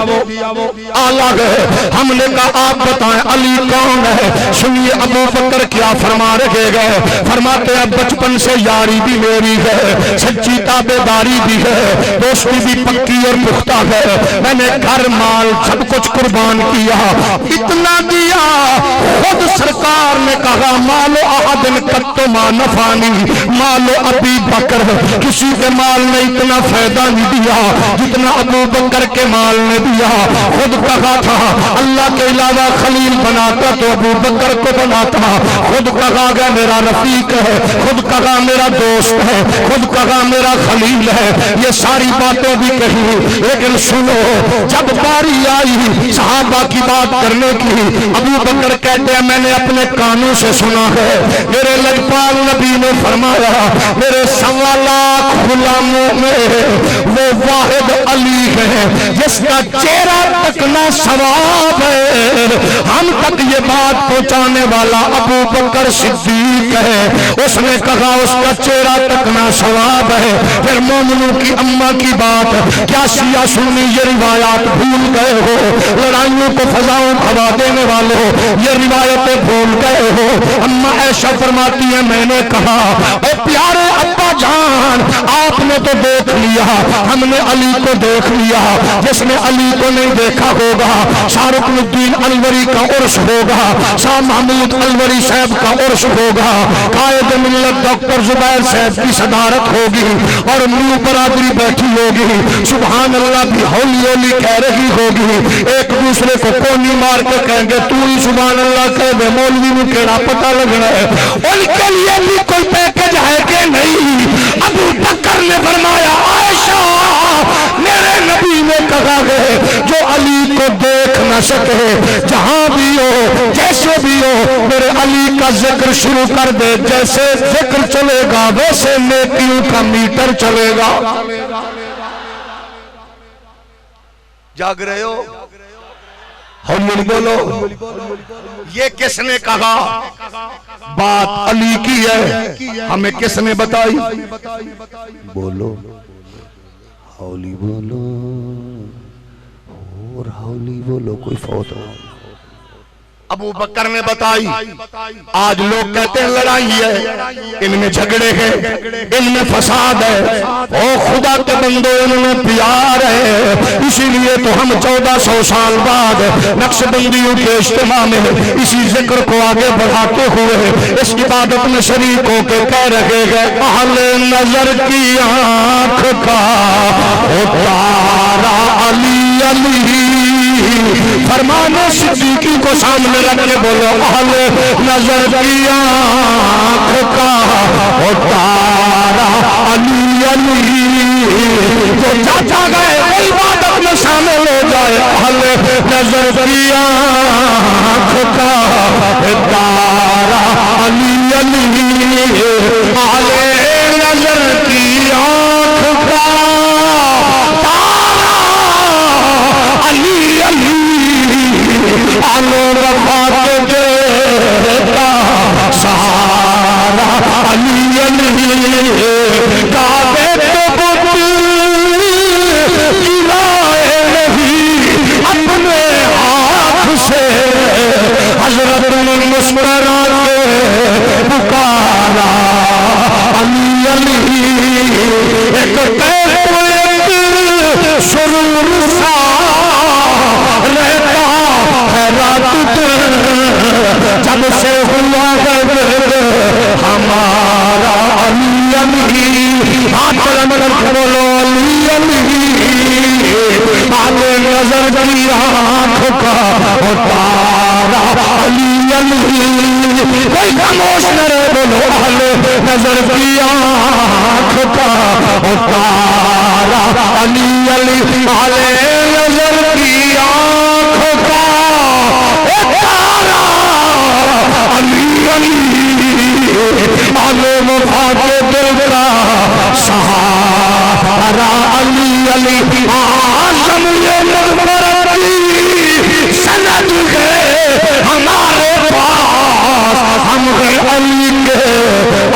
آلہ ہے ہم نے کہا آپ بتائیں علی کون ہے سنیے ابو بکر کیا فرما رہے گئے فرماتے ہیں بچپن سے یاری بھی میری ہے سچی تابعداری بھی ہے دوستی بھی پکی اور پختہ ہے میں نے گھر مال سب کچھ قربان کیا اتنا دیا خود سرکار نے کہا مالو احد قط ما نفانی مالو ابی بکر کسی کے مال نے اتنا فائدہ نہیں دیا جتنا ابو بکر کے مال نے دیا خود کہا تھا اللہ کے علاوہ خلیل بناتا تو ابو بکر کو بناتا خود کہا گیا میرا رفیق ہے خود کہا میرا دوست ہے خود کہا میرا خلیل ہے یہ ساری باتیں بھی کہی لیکن سنو جب باری آئی صحابہ کی بات کرنے کی ابو بکر کہتے ہیں میں نے اپنے کانوں سے سنا ہے میرے لجپال نبی نے فرمایا میرے 1.25 لاکھ غلاموں میں وہ واحد علی ہے جس کا چہرہ تکنا ثواب ہے ہم تک یہ بات پہنچانے والا ابو بکر صدیق ہے اس نے کہا اس کا چہرہ تکنا ثواب ہے پھر مومنوں کی اماں کی بات کیا شیعہ سنی یہ روایات بھول گئے ہو لڑائیوں کو فضاؤں ہوا دینے والوں یہ روایتیں بھول گئے ہو اماں عائشہ فرماتی ہے میں نے کہا اے پیارے ابا جان آپ نے تو دیکھ لیا ہم نے علی کو دیکھ لیا جس نے علی کو نہیں دیکھا ہوگا شاہ رکن الدین الوری کا عرس ہوگا شاہ محمود الوری صاحب کا عرس ہوگا قائد ملت ڈاکٹر زبیر صاحب کی صدارت ہوگی اور نیو برادری بیٹھی ہوگی سبحان اللہ بھی ہولی ہولی کہہ رہی ہوگی ایک دوسرے کو کونی مار کے کہیں گے تو ہی سبحان اللہ کہہ دے مولوی میں کیڑا پتہ لگنا ہے ان کے لیے بھی کوئی پیکج ہے کہ نہیں ابو بکر نے فرمایا عائشہ میرے نبی نے کہا ہے جو علی کو دیکھ نہ سکے جہاں بھی ہو جیسے بھی ہو میرے علی کا ذکر شروع کر دے جیسے ذکر چلے گا ویسے نیکیوں کا میٹر چلے گا جاگ رہے ہو ہم بولو یہ کس نے کہا بات علی کی ہے ہمیں کس نے بتائی بولو ہولی بولو اور ہولی بولو کوئی فوت ہو ابو بکر نے بتائی آج لوگ کہتے ہیں لڑائی ہے، ان میں جھگڑے ہیں، ان میں فساد ہے، او خدا کے بندو ان میں پیار ہے، اسی لیے تو ہم 1400 سال بعد نقش بندیوں کے اجتماع میں اسی ذکر کو آگے بڑھاتے ہوئے اس عبادت میں شریک ہو کے کہہ رہے ہیں اہل نظر کی آنکھ کا تارا علی علی، فرمان صدیقی کو سامنے رکھ کے بولو اہل نظر کی آنکھ کا تارا علی علی، جو چاچا گئے وہ عبادت میں شامل ہو جائے، اہل نظر کی آنکھ کا تارا علی علی، اہل نظر کی آنکھ کا تارا علی علی، آلو رفا کے دیتا سہارا علی علی، کعبے تو بت گرائے نہیں اپنے ہاتھ سے، حضرت نے مسکرا کے پکارا علی علی، ایک سرور سا رہتا ہے رات جب سے ہوا ہے ہمارا علی علی، ہاتھ رمضان بولو علی علی، آل نظر کی آنکھ کا تارا علی علی، کوئی خاموش نہ رہے بولو آل نظر کی آنکھ کا تارا علی علی، آل نظر کی آنکھ کا تارا علی علی، معلوم وفا کے دل کا سہارا علی علی، آزم یہ مغفرت کی سند ہے ہمارے پاس، ہم ہیں علی کے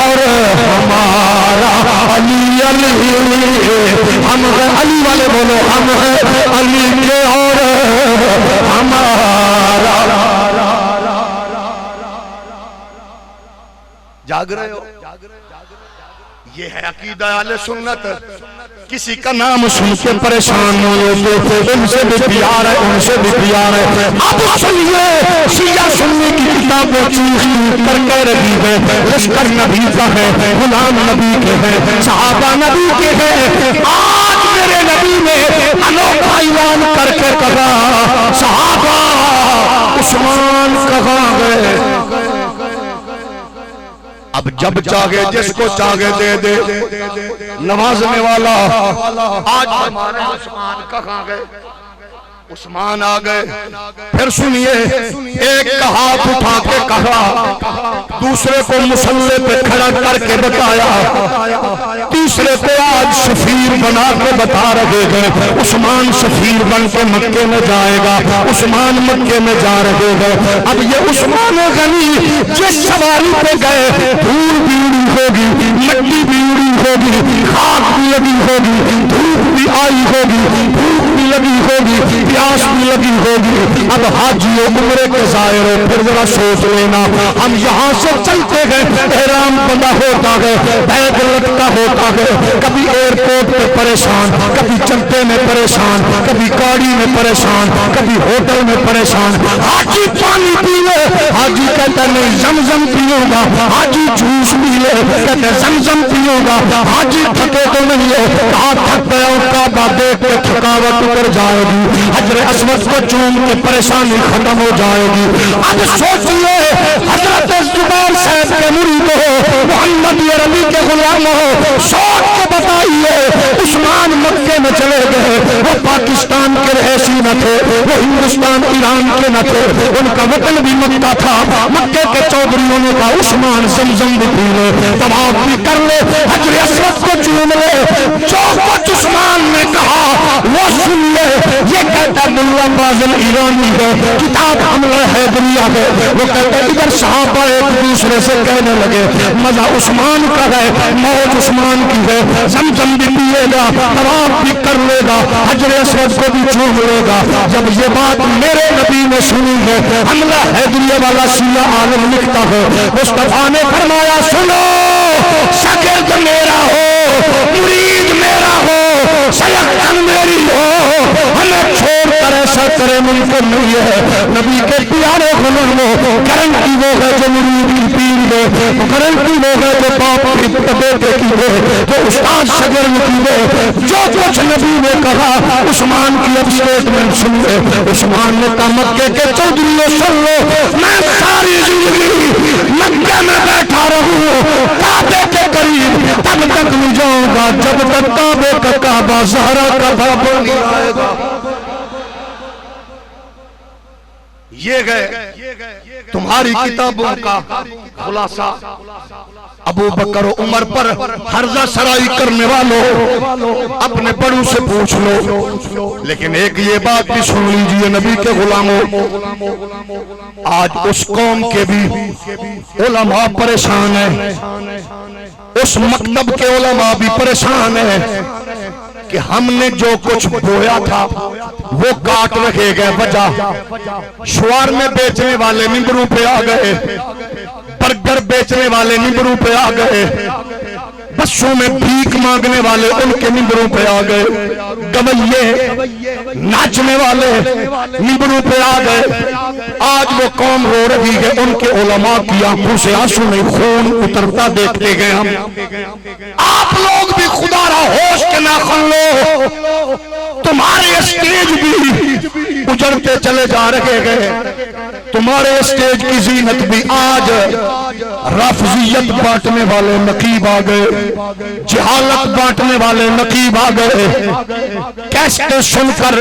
اور ہمارا علی علی، ہم ہیں علی والے بولو ہم ہیں علی کے اور ہمارا، جاگ رہے ہو؟ یہ ہے عقیدہ اہل سنت، کسی کا نام سن کے پریشان نہیں ہوتے، ان سے بھی پیار ہے ان سے بھی پیار ہے، اب سنیے شیعہ سنی کی کتابیں چیخ کر کے رہی ہے، لشکر نبی کا ہے، غلام نبی کے ہے، صحابہ نبی کے ہے، آج میرے نبی نے انوکھا اعلان کر کے کہا صحابہ عثمان کہاں گئے، اب جب چاہے جس کو چاہے دے دے نوازنے والا، آج ہمارے عثمان کہاں گئے، عثمان آ گئے، پھر سنیے ایک کا ہاتھ اٹھا کے کہا، دوسرے کو مسلح پہ کھڑا کر کے بتایا، تیسرے کو آج سفیر بنا کے بتا رہے ہیں عثمان سفیر بن کے مکے میں جائے گا، عثمان مکے میں جا رہے ہیں، اب یہ عثمان غنی جس سواری پہ گئے دھول بھی اڑی ہوگی، مٹی بھی اڑی ہوگی، خاک بھی لگی ہوگی، دھوپ بھی آئی ہوگی، بھوک بھی لگی ہوگی، پیاس بھی لگی ہوگی، اب حاجیوں عمرے کے ظاہر پھر ذرا سوچ لینا، ہم یہاں سے چلتے ہیں احرام بندہ ہوتا ہے، بیگ لٹکا ہوتا ہے، کبھی ایئرپورٹ پہ پریشان، کبھی چلتے میں پریشان، کبھی گاڑی میں پریشان، کبھی ہوٹل میں پریشان، حاجی پانی پی لے، حاجی کہتا نہیں زمزم پیوں گا، حاجی جوس پی لے کہتے زمزم پیوں گا، حاجی تھکے تو نہیں ہے، کہاں تھک گیا کعبہ دیکھ کے تھکاوٹ اتر جائے گی، حجر اسود کو چوم کے پریشانی ختم ہو جائے گی، اب سوچئے حضرت زبیر صاحب کے مرید ہو، محمد عربی کے غلام ہو، سوچ کے بتائیے عثمان مکے میں چلے گئے، وہ پاکستان کے رہائشی نہ تھے، وہ ہندوستان ایران کے نہ تھے، ان کا وطن بھی مکہ تھا، مکے کے چودھریوں نے کہا عثمان زمزم بھی پی لے، طواف بھی کر لے، حجر اسود کو چوم لے، جو کچھ عثمان نے کہا وہ سن لے، یہ کہتا ملا بازل ایرانی ہے، کتاب حملہ حیدریہ ہے، وہ کہتا ادھر صحابہ ایک دوسرے سے کہنے لگے مزہ عثمان کا ہے، موت عثمان کی ہے، زمزم بھی پیے گا، طواف بھی کر لے گا، حجر اسود کو بھی چوم لے گا۔ جب یہ بات میرے نبی نے سنی ہے، حملہ حیدریہ والا شیعہ عالم لکھتا ہے، مصطفیٰ نے فرمایا سنو، شاگرد میرا ہو، مرید میرا ہو، سیقن میری ہو، ہمیں چھوڑ کر ایسا کرے ممکن نہیں ہے۔ نبی کے پیارے غلاموں، گارنٹی وہ ہے جو مرید کی پیر دے، گارنٹی وہ ہے جو باپ کی بیٹے کی دے، جو استاد شاگرد کی دے۔ جو کچھ نبی نے کہا، عثمان کی اب سٹیٹمنٹ سن لے۔ عثمان نے کہا مکے کے چودھریوں سن لو، میں ساری زندگی مکہ میں بیٹھا رہوں کعبے کے قریب، تب تک نہیں جاؤں گا جب تک کعبے کا کعبہ زہرا کا بابا نہیں آئے گا۔ یہ گئے تمہاری کتابوں کا خلاصہ۔ ابو بکر و عمر پر حرزہ سرائی کرنے والوں اپنے بڑوں سے پوچھ لو، لیکن ایک یہ بات بھی سن لیجئے نبی کے غلاموں، آج اس قوم کے بھی علماء پریشان ہیں، اس مکتب کے علماء بھی پریشان ہیں کہ ہم نے جو کچھ بویا تھا وہ کاٹ رکھے گئے۔ وجہ شوار میں بیچنے والے ممبروں پہ آ گئے، برگر بیچنے والے ممبروں پہ آ گئے، بسوں میں بھیک مانگنے والے ان کے ممبروں پہ آ گئے، گویے ناچنے والے ممبروں پہ آ گئے۔ آج وہ قوم رو رہی ہے، ان کے علماء کی آنکھوں سے آنسو نہیں خون اترتا دیکھتے گئے ہم۔ آپ لوگ بھی خدا را ہوش کے ناخن لو، تمہارے اسٹیج بھی اجڑتے چلے جا رہے گئے، تمہارے اسٹیج کی زینت بھی آج رافضیت بانٹنے والے نقیب آ گئے، جہالت بانٹنے والے نقیب آ گئے، کیسٹیں سن کر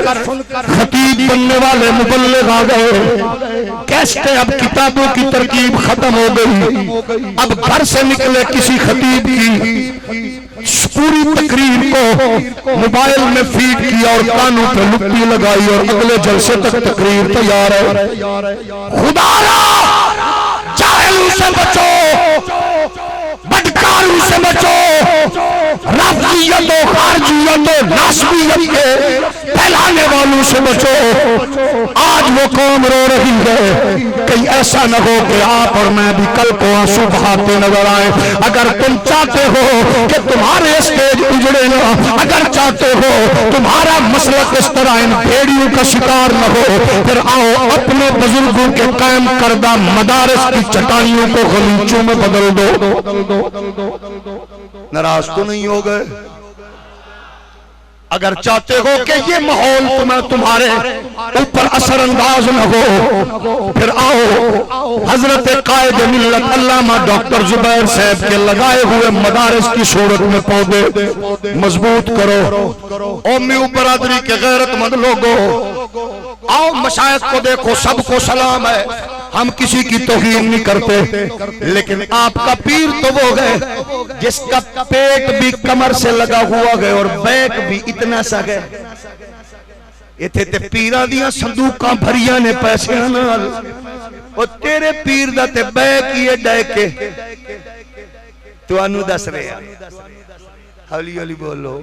خطیب بننے والے مبلغ آ گئے، کیسٹیں اب کتابوں کی ترکیب ختم ہو گئی، اب گھر سے نکلے کسی خطیب کی پوری تقریر کو موبائل میں فیڈ کیا اور کانوں پہ لپی لگائی اور اگلے جلسے تک تقریر تیار ہے۔ خدایا جاہلوں سے بچو، بدکاروں سے بچو، رافضیت و خارجیت و ناسبیت کے پھیلانے والوں سے بچو۔ آج وہ قوم رو رہی ہے، کہیں ایسا نہ ہو کہ آپ اور میں بھی کل کو آنسو بہاتے نظر آئے۔ اگر تم چاہتے ہو کہ تمہارے اسٹیج اجڑے نہ، اگر چاہتے ہو تمہارا مسلک اس طرح ان بھیڑیوں کا شکار نہ ہو، پھر آؤ اپنے بزرگوں کے قائم کردہ مدارس کی چٹائیوں کو غلیچوں میں بدل دو۔ ناراض تو نہیں ہو گئے؟ اگر چاہتے ہو کہ یہ ماحول تمہارے اوپر اثر انداز نہ ہو، پھر آؤ حضرت قائد ملت علامہ ڈاکٹر زبیر صاحب کے لگائے ہوئے مدارس کی صورت میں پودے مضبوط کرو۔ قومیوں برادری کے غیرت مند لوگوں، آؤ مشائخ کو دیکھو، سب کو سلام ہے، ہم کسی کی توہین نہیں کرتے، لیکن آپ کا پیر تو وہ گئے جس کا پیٹ بھی کمر سے لگا ہوا گئے اور بیک بھی اتنا سا گئے۔ اتھے تے پیرہ دیاں صندوقاں بھریاں نے پیسے نال، اور تیرے پیر دا تے بیک یہ ڈائے کے تو انو دس رہے ہیں۔ حولی حولی بولو۔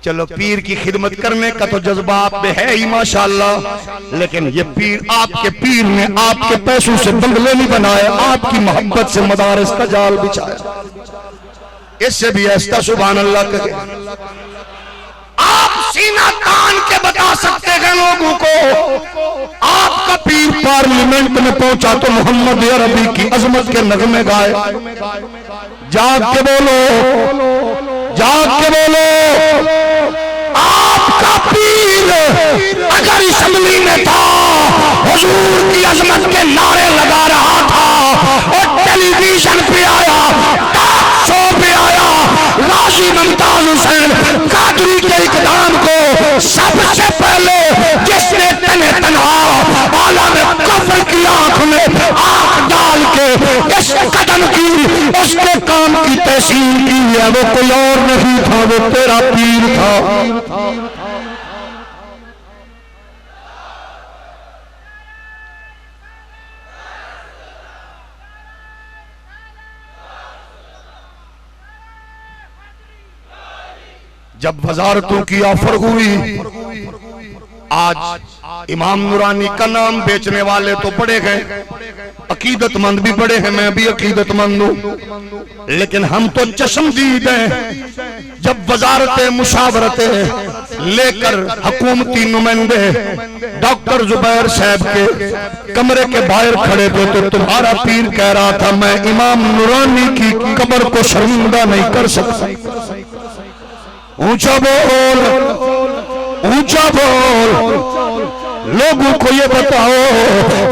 چلو پیر کی خدمت کرنے کا تو جذبہ آپ میں ہے ہی ماشاءاللہ، لیکن یہ پیر، آپ کے پیر نے آپ کے پیسوں سے بنگلے نہیں بنائے، آپ کی محبت سے مدارس کا جال بچھایا۔ اس سے بھی ایسا سبحان اللہ کہے۔ آپ سینہ تان کے بتا سکتے ہیں لوگوں کو، آپ کا پیر پارلیمنٹ میں پہنچا تو محمد عربی کی عظمت کے نغمے گائے۔ جاگ کے بولو، جاگ کے بولو، آپ کا پیر اگر اسمبلی میں تھا حضور کی عظمت کے نعرے لگا رہا تھا، اور ٹیلی ویژن پہ آیا، ٹاک شو پہ آیا، غازی ممتاز حسین قادری کے اقدام کو سب سے پہلے جس نے تنہا عالم کفر کی آنکھ میں آنکھ ڈال کے اس قدم کی، اس کے کام کی تحسین کی ہے، وہ کوئی اور نہیں تھا، وہ تیرا پیر تھا۔ جب وزارتوں کی آفر ہوئی، آج امام نورانی کا نام بیچنے والے تو بڑے گئے، عقیدت مند بھی بڑے ہیں، میں بھی عقیدت مند ہوں، لیکن ہم تو چشمدید ہیں۔ جب وزارتیں مشاورتیں لے کر حکومتی نمائندے ڈاکٹر زبیر صاحب کے کمرے کے باہر کھڑے تھے تو تمہارا پیر کہہ رہا تھا میں امام نورانی کی قبر کو شرمندہ نہیں کر سکتا۔ اونچا بول، اونچا بول، لوگوں کو یہ بتاؤ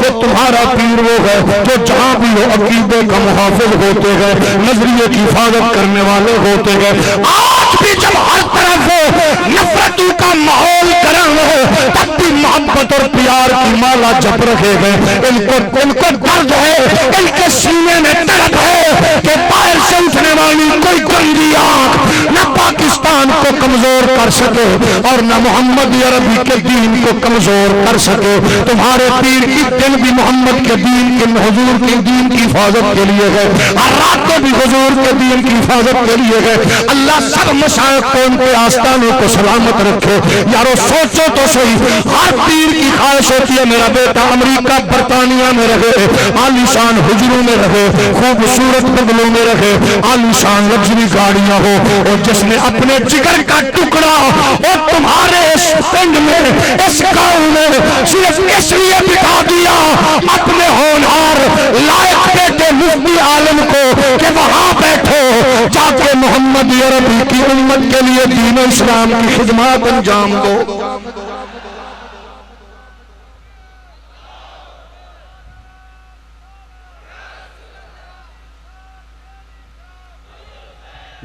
کہ تمہارا پیر وہ ہے جو جہاں بھی ہو عقیدے کا محافظ ہوتے ہیں، نظریے کی حفاظت کرنے والے ہوتے ہیں۔ آج بھی جب ہر طرف نفرتوں کا ماحول گرم ہے تب بھی محبت اور پیار کی مالا جپ رکھے گئے۔ ان کو درد ہے، ان کے سینے میں درد ہے کہ باہر سے اٹھنے والی کوئی گندی آنکھ نہ پاکستان کو کمزور کر سکے اور نہ محمد عربی کے دین کو کمزور کر سکے۔ تمہارے پیر کی دن بھی محمد کے دین کے حضور کے دین کی حفاظت کے لیے ہے، اور رات کو بھی حضور کے دین کی حفاظت کے لیے ہے۔ اللہ سب مشائخ کو ان کے آستانوں کو سلامت رکھے۔ یارو سوچو تو صحیح، ہر پیر کی خواہش ہوتی ہے میرا بیٹا امریکہ برطانیہ میں رہے، عالیشان حجروں میں رہے، خوبصورت بنگلوں میں رہے، عالیشان لگژری گاڑیاں ہو، اور جس نے اپنے جگر کا ٹکڑا اور تمہارے اس پنڈ میں اس گاؤں میں صرف اس لیے بٹھا دیا اپنے ہونہار لائق بیٹے مفتی عالم کو کہ وہاں بیٹھو جا کے محمد عربی کی امت کے لیے دین و اسلام کی خدمات انجام دو۔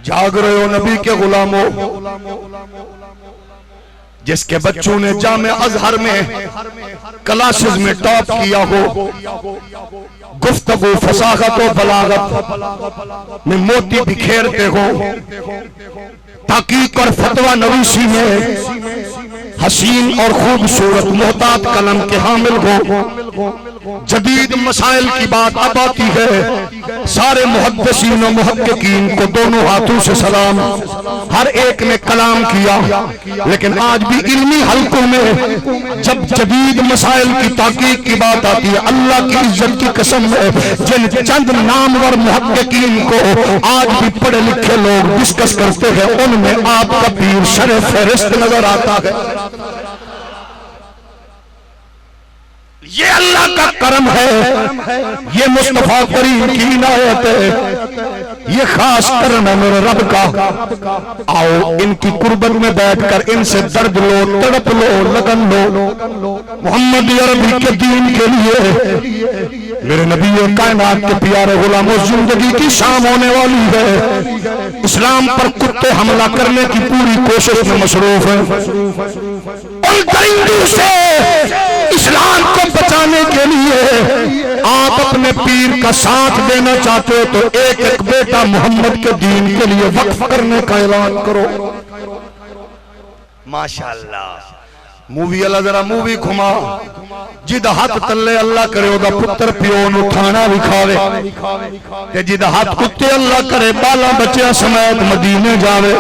جاگ رہے ہو نبی کے غلاموں، جس کے بچوں نے جامع ازہر میں کلاسز میں ٹاپ کیا ہو، گفتگو فصاحت و بلاغت میں موتی بکھیرتے ہو، تحقیق اور فتویٰ نویسی میں حسین اور خوبصورت محتاط قلم کے حامل ہو، جدید مسائل کی بات اب آتی ہے، سارے محدثین و محققین کو دونوں ہاتھوں سے سلام، ہر ایک نے کلام کیا، لیکن آج بھی علمی حلقوں میں جب جدید مسائل کی تحقیق کی بات آتی ہے، اللہ کی عزت کی قسم ہے جن چند نامور محققین کو آج بھی پڑھے لکھے لوگ ڈسکس کرتے ہیں ان میں آپ کا پیر سر فہرست نظر آتا ہے۔ یہ اللہ کا کرم ہے، یہ مصطفیٰ کریم کی عنایت ہے، یہ خاص کرم ہے میرے رب کا۔ آؤ ان کی قربت میں بیٹھ کر ان سے درد لو، تڑپ لو، لگن لو، محمد عربی کے دین کے لیے۔ میرے نبی کائنات کے پیارے غلاموں، زندگی کی شام ہونے والی ہے، اسلام پر کتے حملہ کرنے کی پوری کوشش میں مصروف ہیں، ان درندوں سے اسلام کو بچانے کے لیے آپ اپنے پیر کا ساتھ دینا چاہتے ہو تو ایک ایک بیٹا محمد کے دین کے لیے وقف کرنے کا اعلان کرو۔ ماشاءاللہ مووی اللہ ذرا مووی گھما، جد ہاتھ تلے اللہ کرے او دا پتر پیون اٹھانا بھی کھاوے، کہ جد ہاتھ کتے اللہ کرے بالا بچہ سمیت مدینے جاوے۔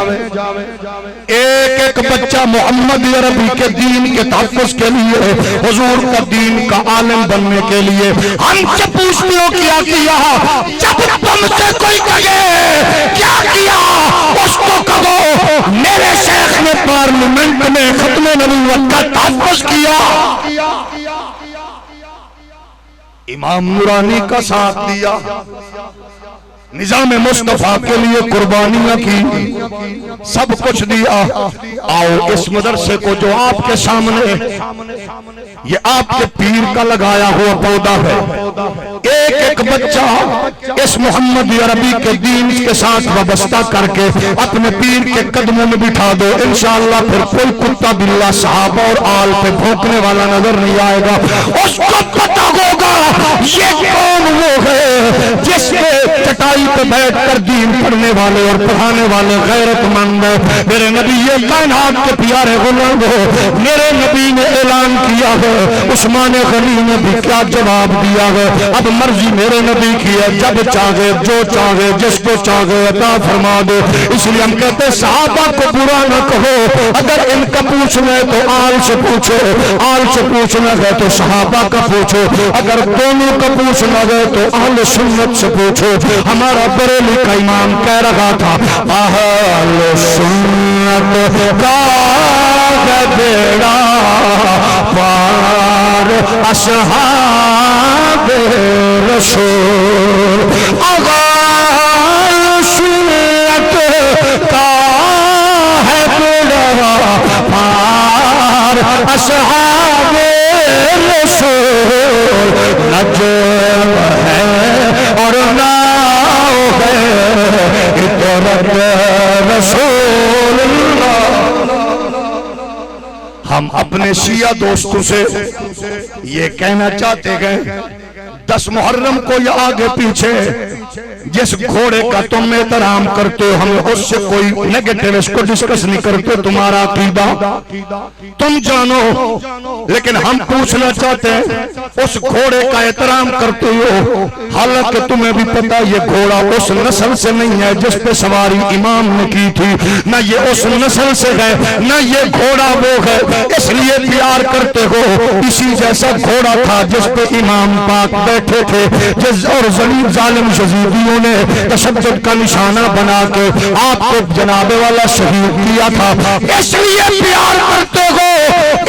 ایک ایک بچہ محمد عربی کے دین کے تحفظ کے لیے، حضور کا دین کا عالم بننے کے لیے ہم سے پوچھتے ہو کیا جب تم سے کوئی کہے کیا کیا اس کو کہو میرے شیخ نے پارلیمنٹ میں ختم نبوت کا تحفظ کیا، امام نورانی کا ساتھ دیا، نظام مصطفیٰ کے لیے قربانیاں کی، سب کچھ دیا۔ آؤ اس مدرسے کو جو آپ کے سامنے یہ آپ کے پیر کا لگایا ہوا پودا ہے، ایک ایک بچہ اس محمد عربی کے دین کے ساتھ وابستہ کر کے اپنے پیر کے قدموں میں بٹھا دو، انشاءاللہ پھر کوئی کتا بلا صحابہ اور آل پہ بھونکنے والا نظر نہیں آئے گا۔ اس کو پتہ ہوگا یہ قوم وہ ہے جس کے چٹائی پہ بیٹھ کر دین پڑھنے والے اور پڑھانے والے غیرت مند ہے۔ میرے نبی یہ کائنات کے پیارے غلام ہو، میرے نبی نے اعلان کیا ہے، عثمان غنی نے بھی کیا جواب دیا ہے، اب مرض مرضی میرے نبی کی ہے، جب چاہے جو چاہے جس کو چاہے عطا فرما دے۔ اس لیے ہم کہتے ہیں صحابہ کو برا نہ کہو، اگر ان کا پوچھنا ہے تو آل سے پوچھو، آل سے پوچھنا ہے تو صحابہ کا پوچھو، اگر دونوں کا پوچھنا ہے تو اہل سنت سے پوچھو۔ ہمارا بریلی کا امام کہہ رہا تھا اہل سنت کا ہے بیڑا پار اصحاب رسول، اہل سنت کا ہے بیڑا پار اصحاب رسول، نجم ہے اور ناؤ ہے اطرت رسول اللہ۔ ہم اپنے شیعہ دوستوں سے یہ کہنا چاہتے ہیں 10 محرم کو یا آگے پیچھے جس گھوڑے کا تم احترام کرتے ہو ہم اس سے کوئی نیگیٹو اس کو ڈسکس نہیں کرتے، تمہارا عقیدہ تم جانو، لیکن ہم پوچھنا چاہتے ہیں اس گھوڑے کا احترام کرتے ہو، حالانکہ تمہیں بھی پتا یہ گھوڑا اس نسل سے نہیں ہے جس پہ سواری امام نے کی تھی، نہ یہ اس نسل سے ہے نہ یہ گھوڑا وہ ہے، اس لیے پیار کرتے ہو۔ اسی جیسا گھوڑا تھا جس پہ امام پاک بیٹھے تھے، اور ظلیم ظالم یزیدیوں نے تشدد کا نشانہ بنا کے آپ کو جناب والا شہید کیا تھا، اس لیے پیار کرتے ہو۔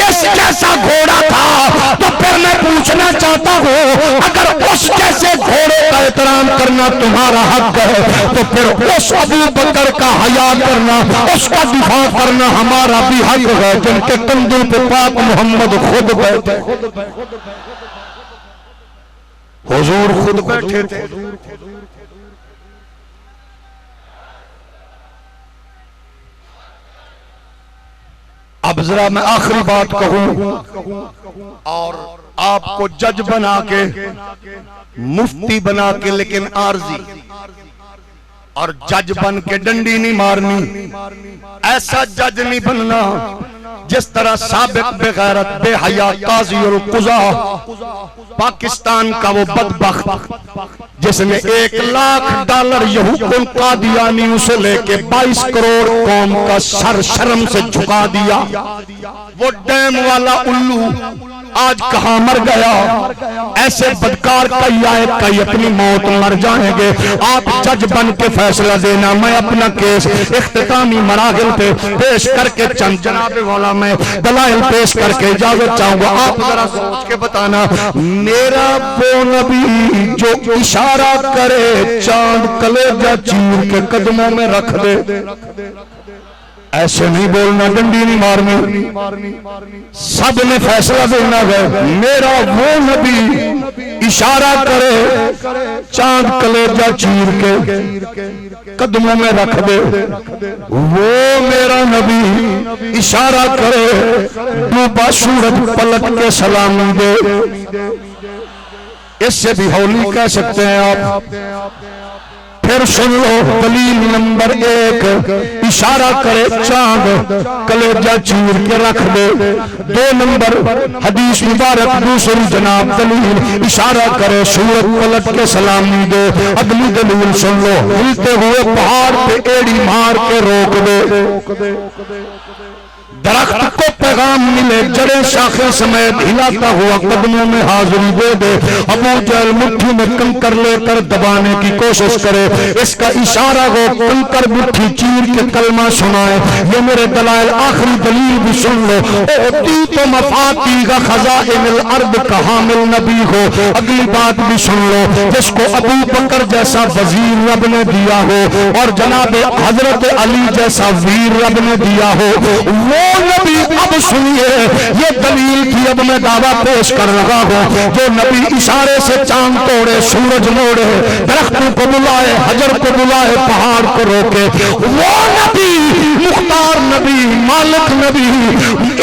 اس جیسا گھوڑا تھا تو پھر میں پوچھنا چاہتا ہوں اگر اس جیسے گھوڑے کا احترام کرنا تمہارا حق ہے تو پھر اس ابو بکر کا حیا کرنا، اس کا دفاع کرنا ہمارا بھی حق ہے جن کے کندھوں پہ پاک محمد خود بیٹھے، حضور خود بیٹھے تھے۔ اب ذرا میں آخری بات کہوں اور آپ کو جج بنا کے مفتی بنا کے لیکن عارضی، اور جج بن کے ڈنڈی نہیں مارنی، ایسا جج نہیں بننا جس طرح سابق بغیرت بے حیا قاضی القضاء پاکستان کا وہ بدبخت جس نے $1,00,000 یہود قادیانیوں سے لے کے 22 کروڑ قوم کا سر شرم سے جھکا دیا، وہ ڈیم والا الو آج کہاں مر گیا؟ ایسے بدکار کئی آئے کئی اپنی موت مر جائیں گے۔ آپ جج بن کے فیصلہ دینا۔ میں اپنا کیس اختتامی مراحل پہ پیش کر کے چند جناب والا میں دلائل پیش کر کے اجازت چاہوں گا۔ آپ ذرا سوچ کے بتانا، میرا وہ نبی جو اشارہ کرے چاند کلیجہ چیر کے قدموں میں رکھ دے، ایسے نہیں بولنا، ڈنڈی نہیں مارنی، سب نے فیصلہ دینا ہے۔ میرا وہ نبی اشارہ کرے چاند کلیجہ چیر کے قدموں میں رکھ دے، وہ میرا نبی اشارہ کرے ڈوبا سورج پلٹ کے سلامی دے۔ اس سے بھی ہولی کہہ سکتے ہیں آپ۔ پھر سن لو دلیل نمبر 1، اشارہ کرے چاند کلیجہ چیر کے رکھ دے۔ 2 نمبر حدیث مبارک دوسری جناب دلیل، اشارہ کرے سورج پلٹ کے سلامی دے۔ اگلی دلیل سن لو، ہلتے ہوئے پہاڑ پہ ایڑی مار کے روک دے۔ درخت کو پیغام ملے، جڑیں شاخیں سمیت ہلاتا ہوا قدموں میں حاضری دے دے۔ ابو جہل مٹھی میں کنکر لے کر دبانے کی کوشش کرے، اس کا اشارہ ہو کنکر مٹھی چیر کے کلمہ سنائے۔ یہ میرے دلائل، آخری دلیل بھی سن لو، اوتی تو مفاتیح خزائن الارض کا حامل نبی ہو۔ اگلی بات بھی سن لو، جس کو ابو بکر جیسا وزیر رب نے دیا ہو اور جناب حضرت علی جیسا ویر رب نے دیا ہو، وہ نبی اب سنیے، یہ دلیل تھی اب میں دعویٰ پیش کر رہا ہوں۔ جو نبی اشارے سے چاند توڑے، سورج موڑے، درختوں کو بلائے، حجر کو بلائے، پہاڑ کو روکے، وہ نبی مختار نبی، مالک نبی،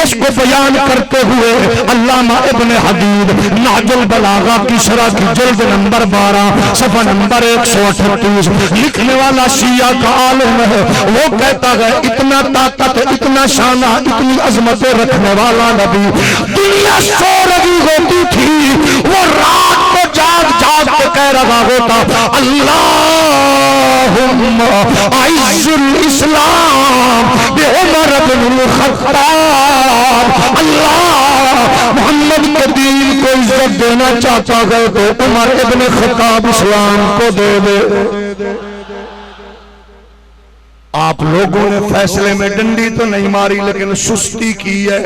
اس کو بیان کرتے ہوئے علامہ ابن حدید نہج البلاغہ کی شرح کی جلد نمبر 12 صفحہ نمبر 138 لکھنے والا شیعہ کا عالم ہے، وہ کہتا ہے اتنا طاقت، اتنا شانہ، اتنی عظمت رکھنے والا نبی، دنیا سو رہی ہوتی تھی، وہ رات کو جاگ جاگ جھانک کے کہہ رہا ہوتا اللہم اعز الاسلام بعمر بن الخطاب، اللہ محمد کے دین کو عزت دینا چاہتا ہے تو عمر ابن خطاب اسلام کو دے دے۔ آپ لوگوں نے فیصلے میں ڈنڈی تو نہیں ماری لیکن سستی کی ہے۔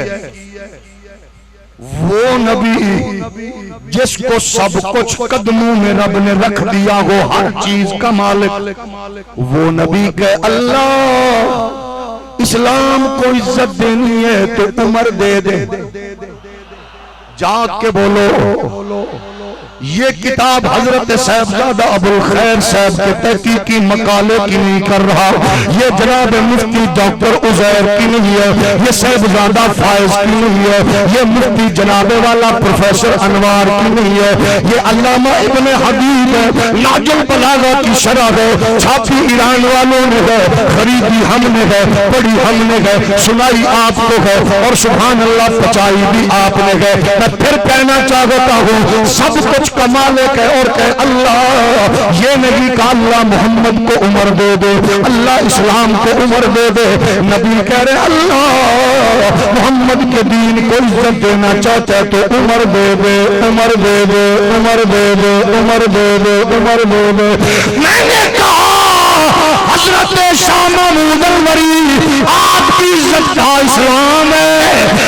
وہ نبی جس کو سب کچھ قدموں میں رب نے رکھ دیا ہو، ہر چیز کا مالک، وہ نبی کہ اللہ اسلام کو عزت دینی ہے تو عمر دے دے۔ جاگ کے بولو، یہ کتاب حضرت صاحبزادہ ابوالخیر صاحب کے تحقیقی مقالے کی نہیں کر رہا، یہ جناب مفتی ڈاکٹر عزیر کی نہیں ہے، یہ صاحبزادہ فائز کی نہیں ہے، یہ مفتی جناب والا پروفیسر انوار کی نہیں ہے، یہ علامہ ابن حبیب ناج البلاغہ کی شرح ہے، چھاپی ایران والوں نے ہے، خریدی ہم نے ہے، پڑھی ہم نے ہے، سنائی آپ کو ہے، اور سبحان اللہ پچائی بھی آپ نے ہے۔ میں پھر کہنا چاہتا ہوں سب کچھ کا مالک ہے، اور کہ اللہ یہ نہیں کہا اللہ محمد کو عمر دے دے، اللہ اسلام کو عمر دے دے، نبی کہہ رہے اللہ محمد کے دین کو عزت دینا چاہتا ہے تو عمر دے دے، عمر دے دے، عمر دے دے، عمر دے دے، عمر دے دے۔ میں نے کہا حضرت شاہ محمود المری آپ کی عزت کا اسلام ہے،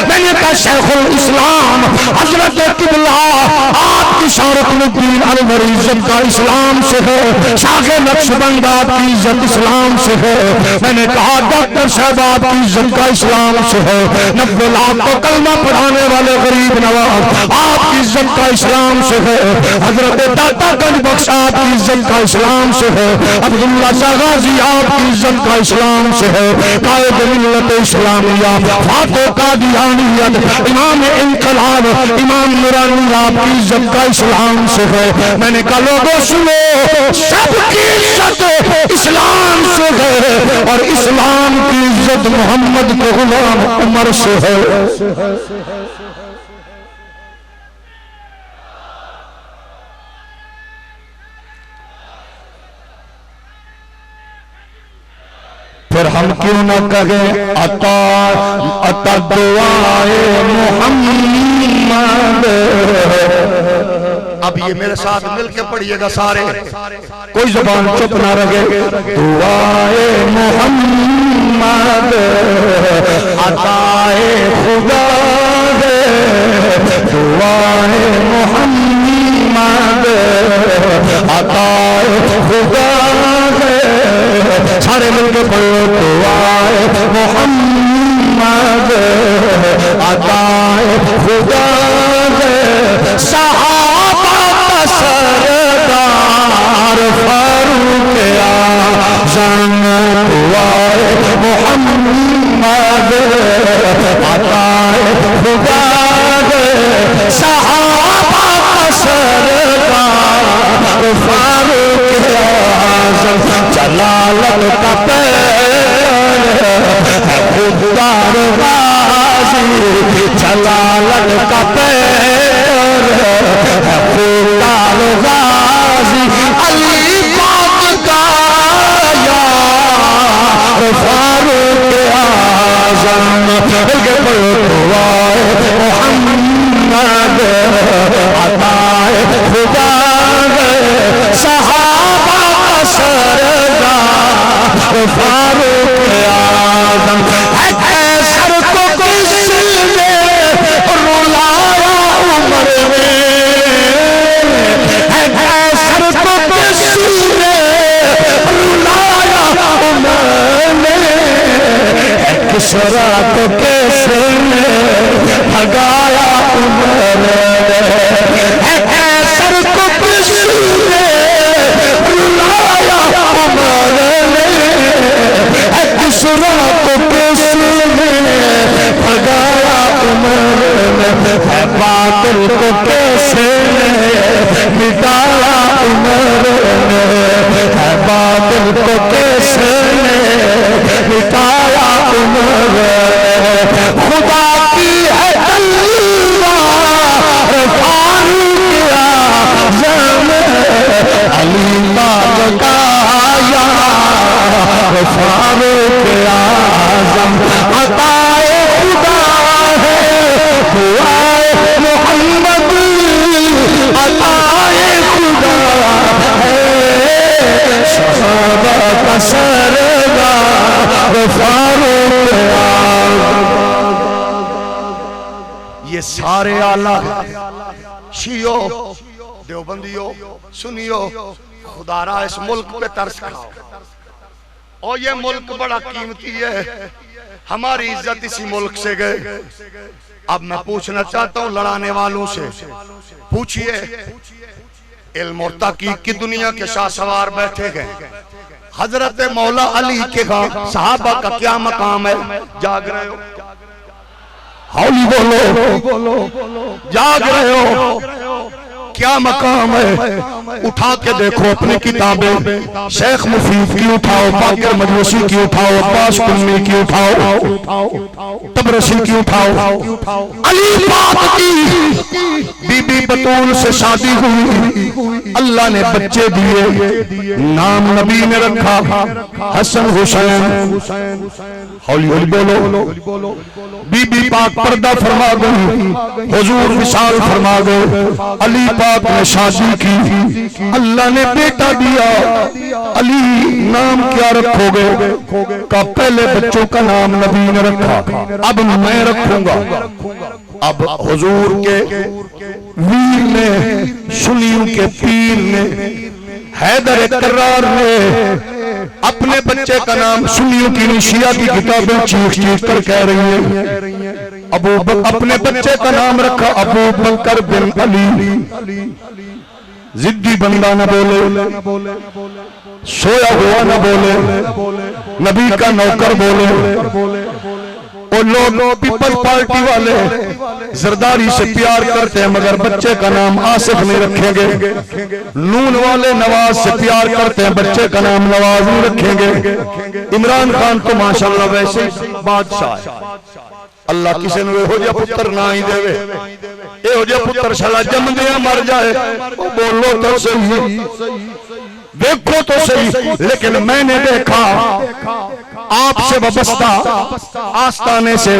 میں نے کہا شیخ الاسلام حضرت قبلہ آپ کی شارق الدین المری عزت کا اسلام سے ہے، شاہ نقشبند آپ کی عزت اسلام سے ہے، میں نے کہا ڈاکٹر صاحب آپ کی عزت کا اسلام سے ہے، 90 لاکھ کو کلمہ پڑھانے والے غریب نواز آپ کی عزت کا اسلام سے ہے، حضرت داتا گنج بخش آپ کی عزت کا اسلام سے ہے، عبداللہ شاہ غازی آپ کی عزت کا اسلام سے ہے، قائد ملت اسلامیہ فاتح قادیانیت امام انقلاب امام نورانی آپ کی عزت کا اسلام سے ہے۔ میں نے کہا لوگوں سنو، سب کی عزت اسلام سے ہے، اور اسلام کی عزت محمد کے غلام عمر سے ہے۔ پھر ہم کیوں نہ کہیں عطا دعائے محمد۔ اب یہ میرے ساتھ مل کے پڑھئے گا سارے، کوئی زبان چپ نہ رہے۔ دعائے محمد عطائے خدا ہے، دعائے محمد عطائے خدا ہے، سارے مل کے پڑھو دعائے محمد عطائے خدا ہے، صحابہ کا سردار فاروق اعظم دعائے محمد عطائے خدا ہے، صحابہ کا سردار فاروق اعظم جلالت کا پیر ہے خوددار غازی، جلالت کا پیر ہے خوددار غازی، علی پاک کا یار فاروق اعظم۔ دعائے محمد عطائے خدا ہے، صحابہ کا سردار فاروق اعظم۔ سر کو کس نے رلایا عمر میں، سر کو کس نے رلایا عمر میں، کسرا کو کیسے بھگایا عمر میں، سر کو کس نے رلایا عمر میں، کسرا کو کس نے بھگایا عمر میں، باطل کو کیسے مٹایا عمر میں، باطل کو کیسے مٹایا عمر میں، خدا کی ہے تلوار فاروق اعظم فاروق اعظم عطائے خدا ہے دعائے محمد عطائے خدا ہے صحابہ کا سردار فاروق اعظم. یہ سارے آلہ ہیں. شیعو دیوبندیو سنیو خدا را اس ملک پہ ترس کھاؤ. اور یہ ملک بڑا قیمتی ہے. ہماری عزت اسی ملک سے گئے. اب میں پوچھنا چاہتا ہوں لڑانے والوں سے, پوچھئے علم اور تحقیق کی دنیا کے شاہ سوار بیٹھے گئے, حضرت مولا علی کے صحابہ کا کیا مقام ہے؟ جاگ رہے ہو؟ ہولی بولو, جاگ رہے ہو؟ کیا مقام ہے؟ اٹھا کے دیکھو اپنی کتابیں, شیخ مفید کی اٹھاؤ, باقر مجلسی کی اٹھاؤ, عباس قمی کی اٹھاؤ, تبرسی کی اٹھاؤ. علی پاک کی بی بی بطول سے شادی ہوئی, اللہ نے بچے دیے, نام نبی نے رکھا حسن حسین. ہولی ہولی بولو. بی بی پاک پردہ فرما گئی, حضور وصال فرما گئے. علی پاک نے شادی کی, اللہ نے بیٹا دیا. علی نام کیا رکھو گے؟ کہ پہلے بچوں کا نام نبی نے رکھا, اب میں رکھوں گا. اب حضور کے ویر نے, سنیوں کے پیر نے, حیدر کرار نے اپنے بچے کا نام, سنیوں کی شیعہ کی کتابیں چیخ چیخ کر کہہ رہی ہیں, اپنے بچے کا نام رکھا ابو بکر بن علی. ضدی بندہ نہ بولے, سویا ہوا نہ بولے, نبی کا نوکر بولے. اور لوگ پیپل پارٹی والے زرداری سے پیار کرتے ہیں مگر بچے کا نام آصف نہیں رکھیں گے. نون والے نواز سے پیار کرتے ہیں, بچے کا نام نواز نہیں رکھیں گے. عمران خان تو ماشاءاللہ ویسے بادشاہ ہے. اللہ کسی نے ہو جا پتر نہ ہی دے وے, اے ہو جا پتر شالا جم دیا مر جائے. بولو تو صحیح, دیکھو تو صحیح. لیکن میں نے دیکھا آپ سے وابستہ آستانے سے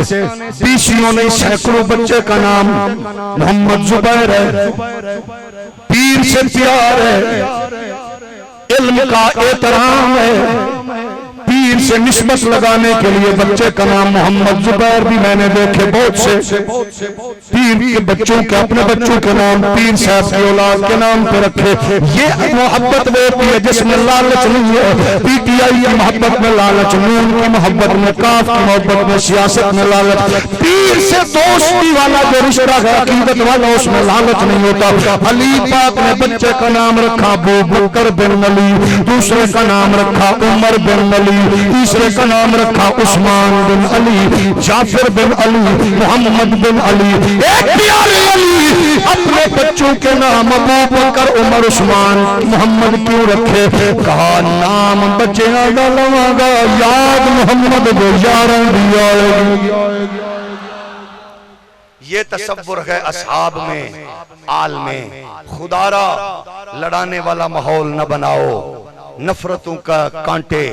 بیسیوں نہیں سینکڑوں بچے کا نام محمد زبیر ہے. پیر سے پیار ہے, علم کا احترام ہے. پیر سے نسبت لگانے کے لیے بچے کا نام محمد زبیر بھی میں نے دیکھے بہت سے. پیر کے بچوں کے, اپنے بچوں کے نام پیر صاحب کی اولاد کے نام پہ رکھے. یہ محبت وہ ہوتی ہے جس میں لالچ نہیں ہے. پی ٹی آئی کی محبت میں لالچ, نون کی محبت میں, کاف کی محبت میں, سیاست میں لالچ. پیر سے دوستی والا جو رشتہ ہے عقیدت والا, اس میں لالچ نہیں ہوتا. علی پاک نے بچے کا نام رکھا ابو بکر بن علی, دوسرے کا نام رکھا عمر بن علی, تیسرے کا نام رکھا عثمان بن علی, جعفر بن علی, محمد بن علی. ایک پیارے علی اپنے بچوں کے نام ابو بکر, عمر, عثمان, محمد کیوں رکھے؟ کہا نام بچیاں دا لواں گا, یاد محمد دے یاراں دی آئے گی. یہ تصور ہے اصحاب میں, آل میں. خدا را لڑانے والا ماحول نہ بناؤ, نفرتوں کا کانٹے,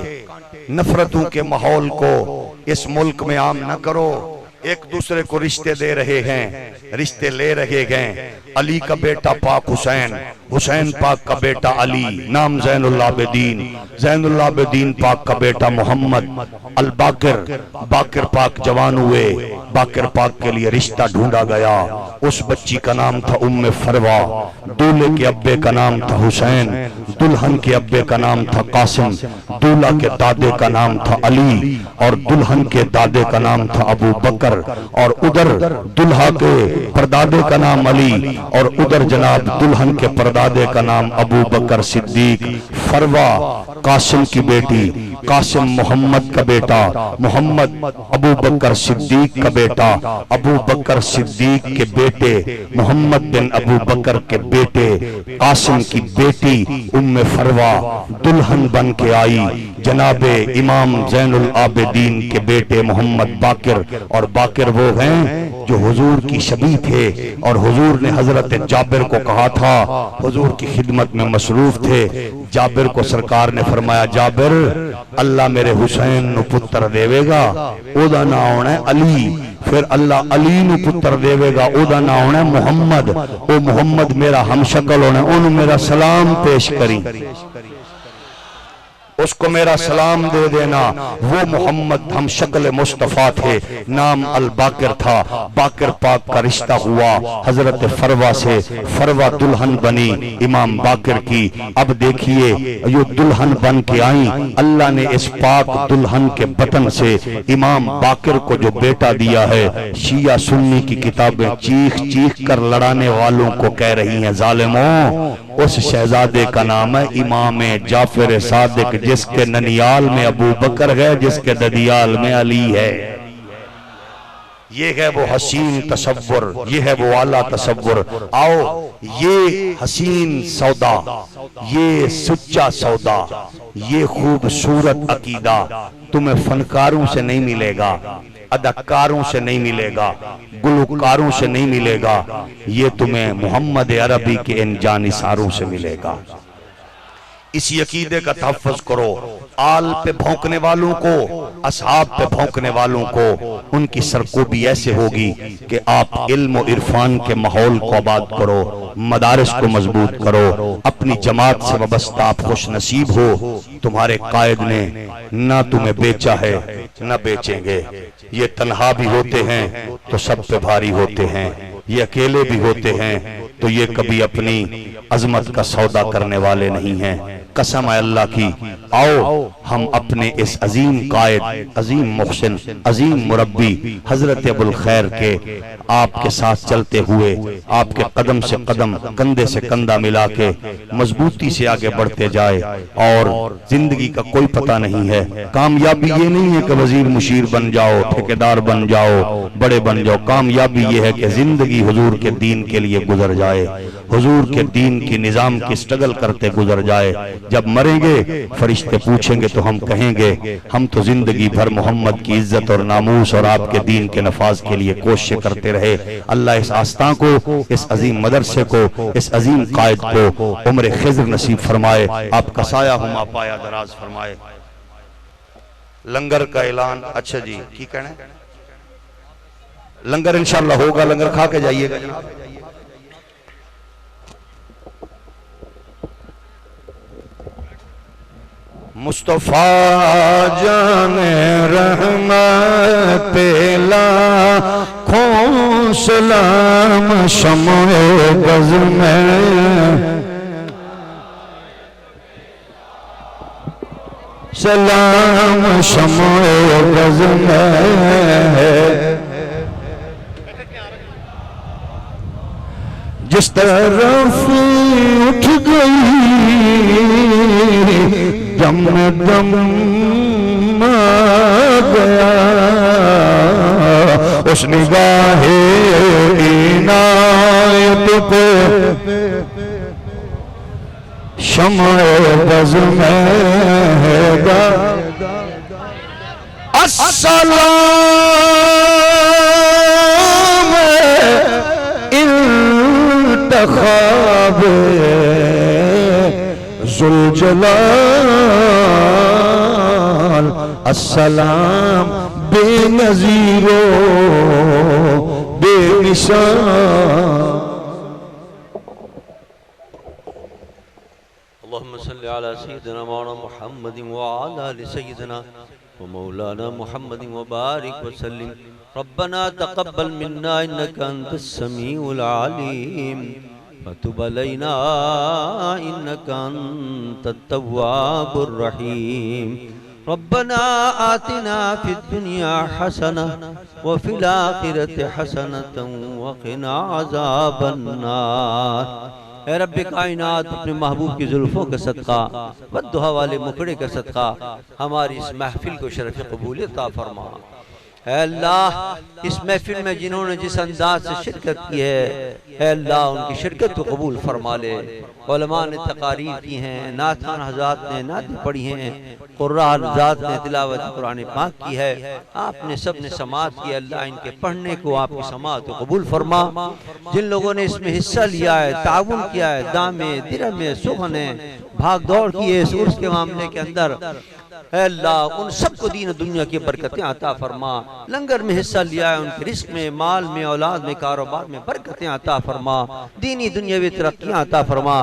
نفرتوں کے ماحول کو اس ملک میں عام نہ کرو. ایک دوسرے کو رشتے دے رہے ہیں, رشتے لے رہے ہیں. علی کا بیٹا پاک حسین, حسین پاک کا بیٹا علی, نام زین العابدین, زین العابدین پاک کا بیٹا محمد الباقر, باقر پاک جوان ہوئے, باقر پاک کے لیے رشتہ ڈھونڈا گیا. اس بچی کا نام تھا ام فروا, دولے کے ابے کا نام تھا حسین, دلہن کے ابے کا نام تھا قاسم, دولہ کے دادے کا نام تھا علی, اور دلہن کے دادے کا نام تھا ابو بکر, اور ادھر دلہا کے پردادے کا نام علی, اور ادھر جناب دلہن کے پردادے کا نام ابو بکر صدیق. فروا قاسم کی بیٹی, قاسم محمد کا بیٹا, محمد ابو بکر صدیق کا بیٹا, ابو بکر صدیق کے بیٹے محمد بن ابو بکر کے بیٹے, قاسم کی بیٹی ام فروا دلہن بن کے آئی. جناب امام زین العابدین کے بیٹے محمد باقر, اور باقر وہ ہیں جو حضور کی شبیہ تھے, اور حضور نے حضرت جابر کو کہا تھا, حضور کی خدمت میں مصروف تھے, جابر کو سرکار نے فرمایا جابر اللہ میرے حسین نو پتر دیوے گا او دا نا ہونا ہے علی، پھر اللہ علی نو پتر دیوے گا او دا نا ہونا ہے محمد، او محمد میرا ہم شکل ہونا ہے، انہوں میرا سلام پیش کری، اس کو میرا سلام دے دینا۔ وہ محمد ہم شکل مصطفیٰ تھے، نام الباقر تھا، باقر پاک کا رشتہ ہوا حضرت فروہ سے، فروہ دلہن بنی امام باقر کی۔ اب دیکھیے یہ دلہن بن کے آئیں، اللہ نے اس پاک دلہن کے بطن سے امام باقر کو جو بیٹا دیا ہے، شیعہ سنی کی کتابیں چیخ چیخ کر لڑانے والوں کو کہہ رہی ہیں ظالموں، اس شہزادے کا نام ہے امام جعفر صادق، جس کے ننیال میں ابو بکر ہے، جس کے ددیال میں علی ہے۔ یہ ہے وہ حسین تصور، یہ ہے وہ اعلیٰ تصور۔ آؤ یہ حسین سودا، یہ سچا سودا، یہ خوبصورت عقیدہ تمہیں فنکاروں سے نہیں ملے گا، اداکاروں سے نہیں ملے گا، گلوکاروں سے نہیں ملے گا، یہ تمہیں محمد عربی کے ان جانثاروں سے ملے گا۔ اسی عقیدے کا تحفظ کرو۔ آل پہ بھونکنے والوں کو، اصحاب پہ بھونکنے والوں کو، ان کی سرکوبی ایسے ہوگی کہ آپ علم و عرفان کے ماحول کو آباد کرو، مدارس کو مضبوط کرو، اپنی جماعت سے وابستہ آپ خوش نصیب ہو۔ تمہارے قائد نے نہ تمہیں بیچا ہے نہ بیچیں گے۔ یہ تنہا بھی ہوتے ہیں تو سب پہ بھاری ہوتے ہیں، یہ اکیلے بھی ہوتے ہیں تو یہ کبھی اپنی عظمت کا سودا کرنے والے نہیں ہیں۔ قسم ہے اللہ کی، آؤ ہم اپنے اس عظیم قائد، عظیم محسن، عظیم مربی حضرت ابوالخیر کے آپ کے ساتھ چلتے ہوئے، آپ کے قدم سے قدم، کندھے سے کندھا ملا کے مضبوطی سے آگے بڑھتے جائے۔ اور زندگی کا کوئی پتہ نہیں ہے، کامیابی یہ نہیں ہے کہ وزیر مشیر بن جاؤ، ٹھیکیدار بن جاؤ، بڑے بن جاؤ۔ کامیابی یہ ہے کہ زندگی حضور کے دین کے لیے گزر جائے، حضور کے دین کی نظام کی سٹرگل کرتے گزر جائے۔ جب مریں گے فرشتے پوچھیں گے تو ہم کہیں گے ہم تو زندگی بھر محمد کی عزت اور ناموس اور آپ کے دین کے نفاذ کے لیے کوششیں کرتے رہے۔ اللہ اس آستان کو، اس عظیم مدرسے کو، اس عظیم قائد کو عمر خضر نصیب فرمائے، آپ کا سایہ ہما پایا دراز فرمائے۔ لنگر کا اعلان، اچھا جی کی کہنا ہے؟ لنگر انشاءاللہ ہوگا، لنگر کھا کے جائیے گا جناب۔ مصطفیٰ جان رحمت لاکھوں سلام شمع بز میں، سلام شمع بز میں، جس طرف اٹھ گئی دم دم آ گیا، اس نگاہ عنایت پہ شمع بز میں گا۔ السلام انتخاب ذوالجلال، السلام بے نظیر و بے مثال۔ اللهم صل على سيدنا مولانا محمد وعلى آل سيدنا ومولانا محمد وبارك وسلم۔ ربنا تقبل منا إنك أنت السميع العليم وتب علينا إنك أنت التواب الرحيم۔ ربنا آتنا في الدنيا حسنة وفي الآخرة حسنة وقنا عذاب النار۔ اے رب کائنات، اپنے محبوب کی زلفوں کا صدقہ، بددعا والے مکڑے کا صدقہ، ہماری اس محفل کو شرف قبول عطا فرما۔ اے اللہ اس محفل میں جنہوں نے جس انداز سے شرکت کی ہے اے اللہ ان کی شرکت کو قبول فرما لے۔ علماء نے تقاریر کی ہیں، نعتخوان حضرات نے نعتیں پڑھی ہیں، قراء حضرات نے تلاوت قرآن پاک کی ہے، آپ نے سب نے سماعت کی۔ اللہ ان کے پڑھنے کو آپ کی سماعت کو قبول فرما۔ جن لوگوں نے اس میں حصہ لیا ہے، تعاون کیا ہے، دامے درہمے سخنے بھاگ دوڑ کی ہے اس عرس کے معاملے کے اندر، اے اللہ ان سب کو دین و دنیا کی برکتیں عطا فرما۔ لنگر میں حصہ لیا ہے، ان کے رزق میں، مال میں، اولاد میں، کاروبار میں برکتیں عطا فرما، دینی دنیاوی ترقیاں عطا فرما۔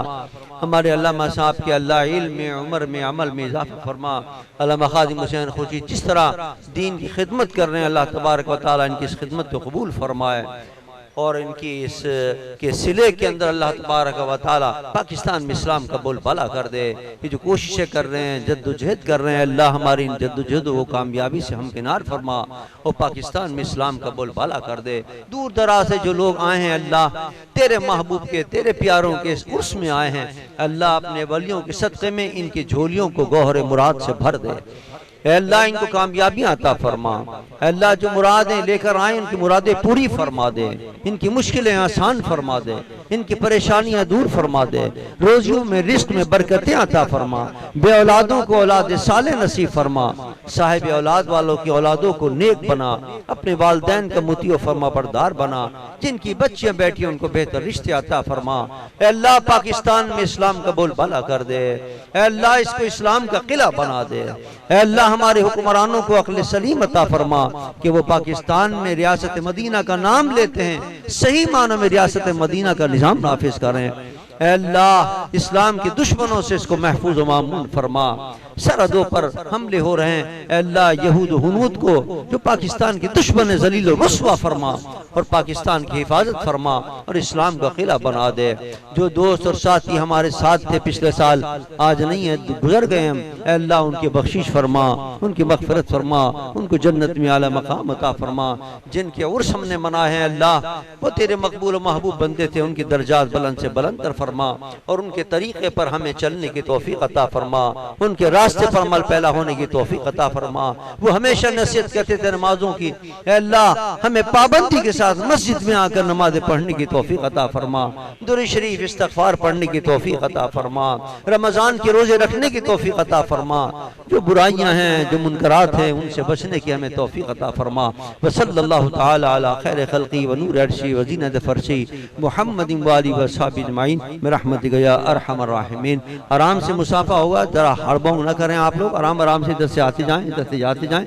ہمارے علامہ صاحب کے اللہ علم میں، عمر میں، عمل میں اضافہ فرما۔ علامہ خادم حسین خورشید جس طرح دین کی خدمت کر رہے ہیں، اللہ تبارک و تعالیٰ ان کی اس خدمت کو قبول فرمائے اور ان کی اس کے صلے کے اندر اللہ تبارک و تعالیٰ پاکستان میں اسلام کا بول بالا کر دے۔ یہ جو کوششیں کر رہے ہیں، جد و جہد کر رہے ہیں، اللہ ہماری ان جد و جہد و کامیابی سے ہمکنار فرما اور پاکستان میں اسلام کا بول بالا کر دے۔ دور دراز سے جو لوگ آئے ہیں اللہ تیرے محبوب کے، تیرے پیاروں کے اس عرس میں آئے ہیں، اللہ اپنے ولیوں کے صدقے میں ان کی جھولیوں کو گوہر مراد سے بھر دے۔ اے اللہ ان کو کامیابیاں عطا فرما۔ اے اللہ جو مرادیں لے کر آئیں ان کی مرادیں پوری فرما دے، ان کی مشکلیں آسان فرما دے، ان کی پریشانیاں دور فرما دے، روزیوں میں رزق میں برکتیں عطا فرما، بے اولادوں کو اولاد صالح نصیب فرما، صاحب اولاد والوں کی اولادوں کو نیک بنا، اپنے والدین کا مطیع و فرما بردار بنا، جن کی بچیاں بیٹھی ان کو بہتر رشتے عطا فرما۔ اے اللہ پاکستان میں اسلام کا بول بالا کر دے، اے اللہ اس کو اسلام کا قلعہ بنا دے۔ اے اللہ ہمارے حکمرانوں کو عقل سلیم عطا فرما کہ وہ پاکستان میں ریاست مدینہ کا نام لیتے ہیں، صحیح معنوں میں ریاست مدینہ کا نظام نافذ کریں۔ اے اللہ اسلام کے دشمنوں سے اس کو محفوظ و مامون فرما۔ سرحدوں پر حملے ہو رہے ہیں، اے اللہ یہود و ہنود کو جو پاکستان کے دشمن ذلیل و رسوا فرما اور پاکستان کی حفاظت فرما اور اسلام کا قلعہ بنا دے۔ جو دوست اور ساتھی ہمارے ساتھ تھے پچھلے سال آج نہیں ہے، گزر گئے ہیں، اے اللہ ان کی بخشش فرما، ان کی مغفرت فرما، ان کو جنت میں اعلی مقام عطا فرما۔ جن کے عرس ہم نے منائے ہیں اللہ وہ تیرے مقبول و محبوب بندے تھے، ان کی درجات بلند سے بلند تر فرما اور ان کے طریقے پر ہمیں چلنے کی توفیق عطا فرما، ان کے راستے پر عمل پیدا ہونے کی توفیق عطا فرما۔ وہ ہمیشہ نصیحت کرتے تھے نمازوں کی، اے اللہ ہمیں پابندی کے ساتھ مسجد میں آ کر نمازیں پڑھنے کی توفیق عطا فرما، درود شریف استغفار پڑھنے کی توفیق عطا فرما، رمضان کے روزے رکھنے کی توفیق عطا فرما، جو برائیاں ہیں جو منکرات ہیں ان سے بچنے کی ہمیں توفیق عطا فرما۔ وصلی اللہ تعالی علی خیر خلقی و نور عرشی و زینت فرشی محمد و آلہ و صحبہ اجمعین برحمتک یا ارحم الراحمین۔ آرام سے مسافہ ہوگا، ذرا ہڑبڑ نہ کریں آپ لوگ، آرام سے ادھر سے آتے جائیں، ادھر سے جاتے جائیں۔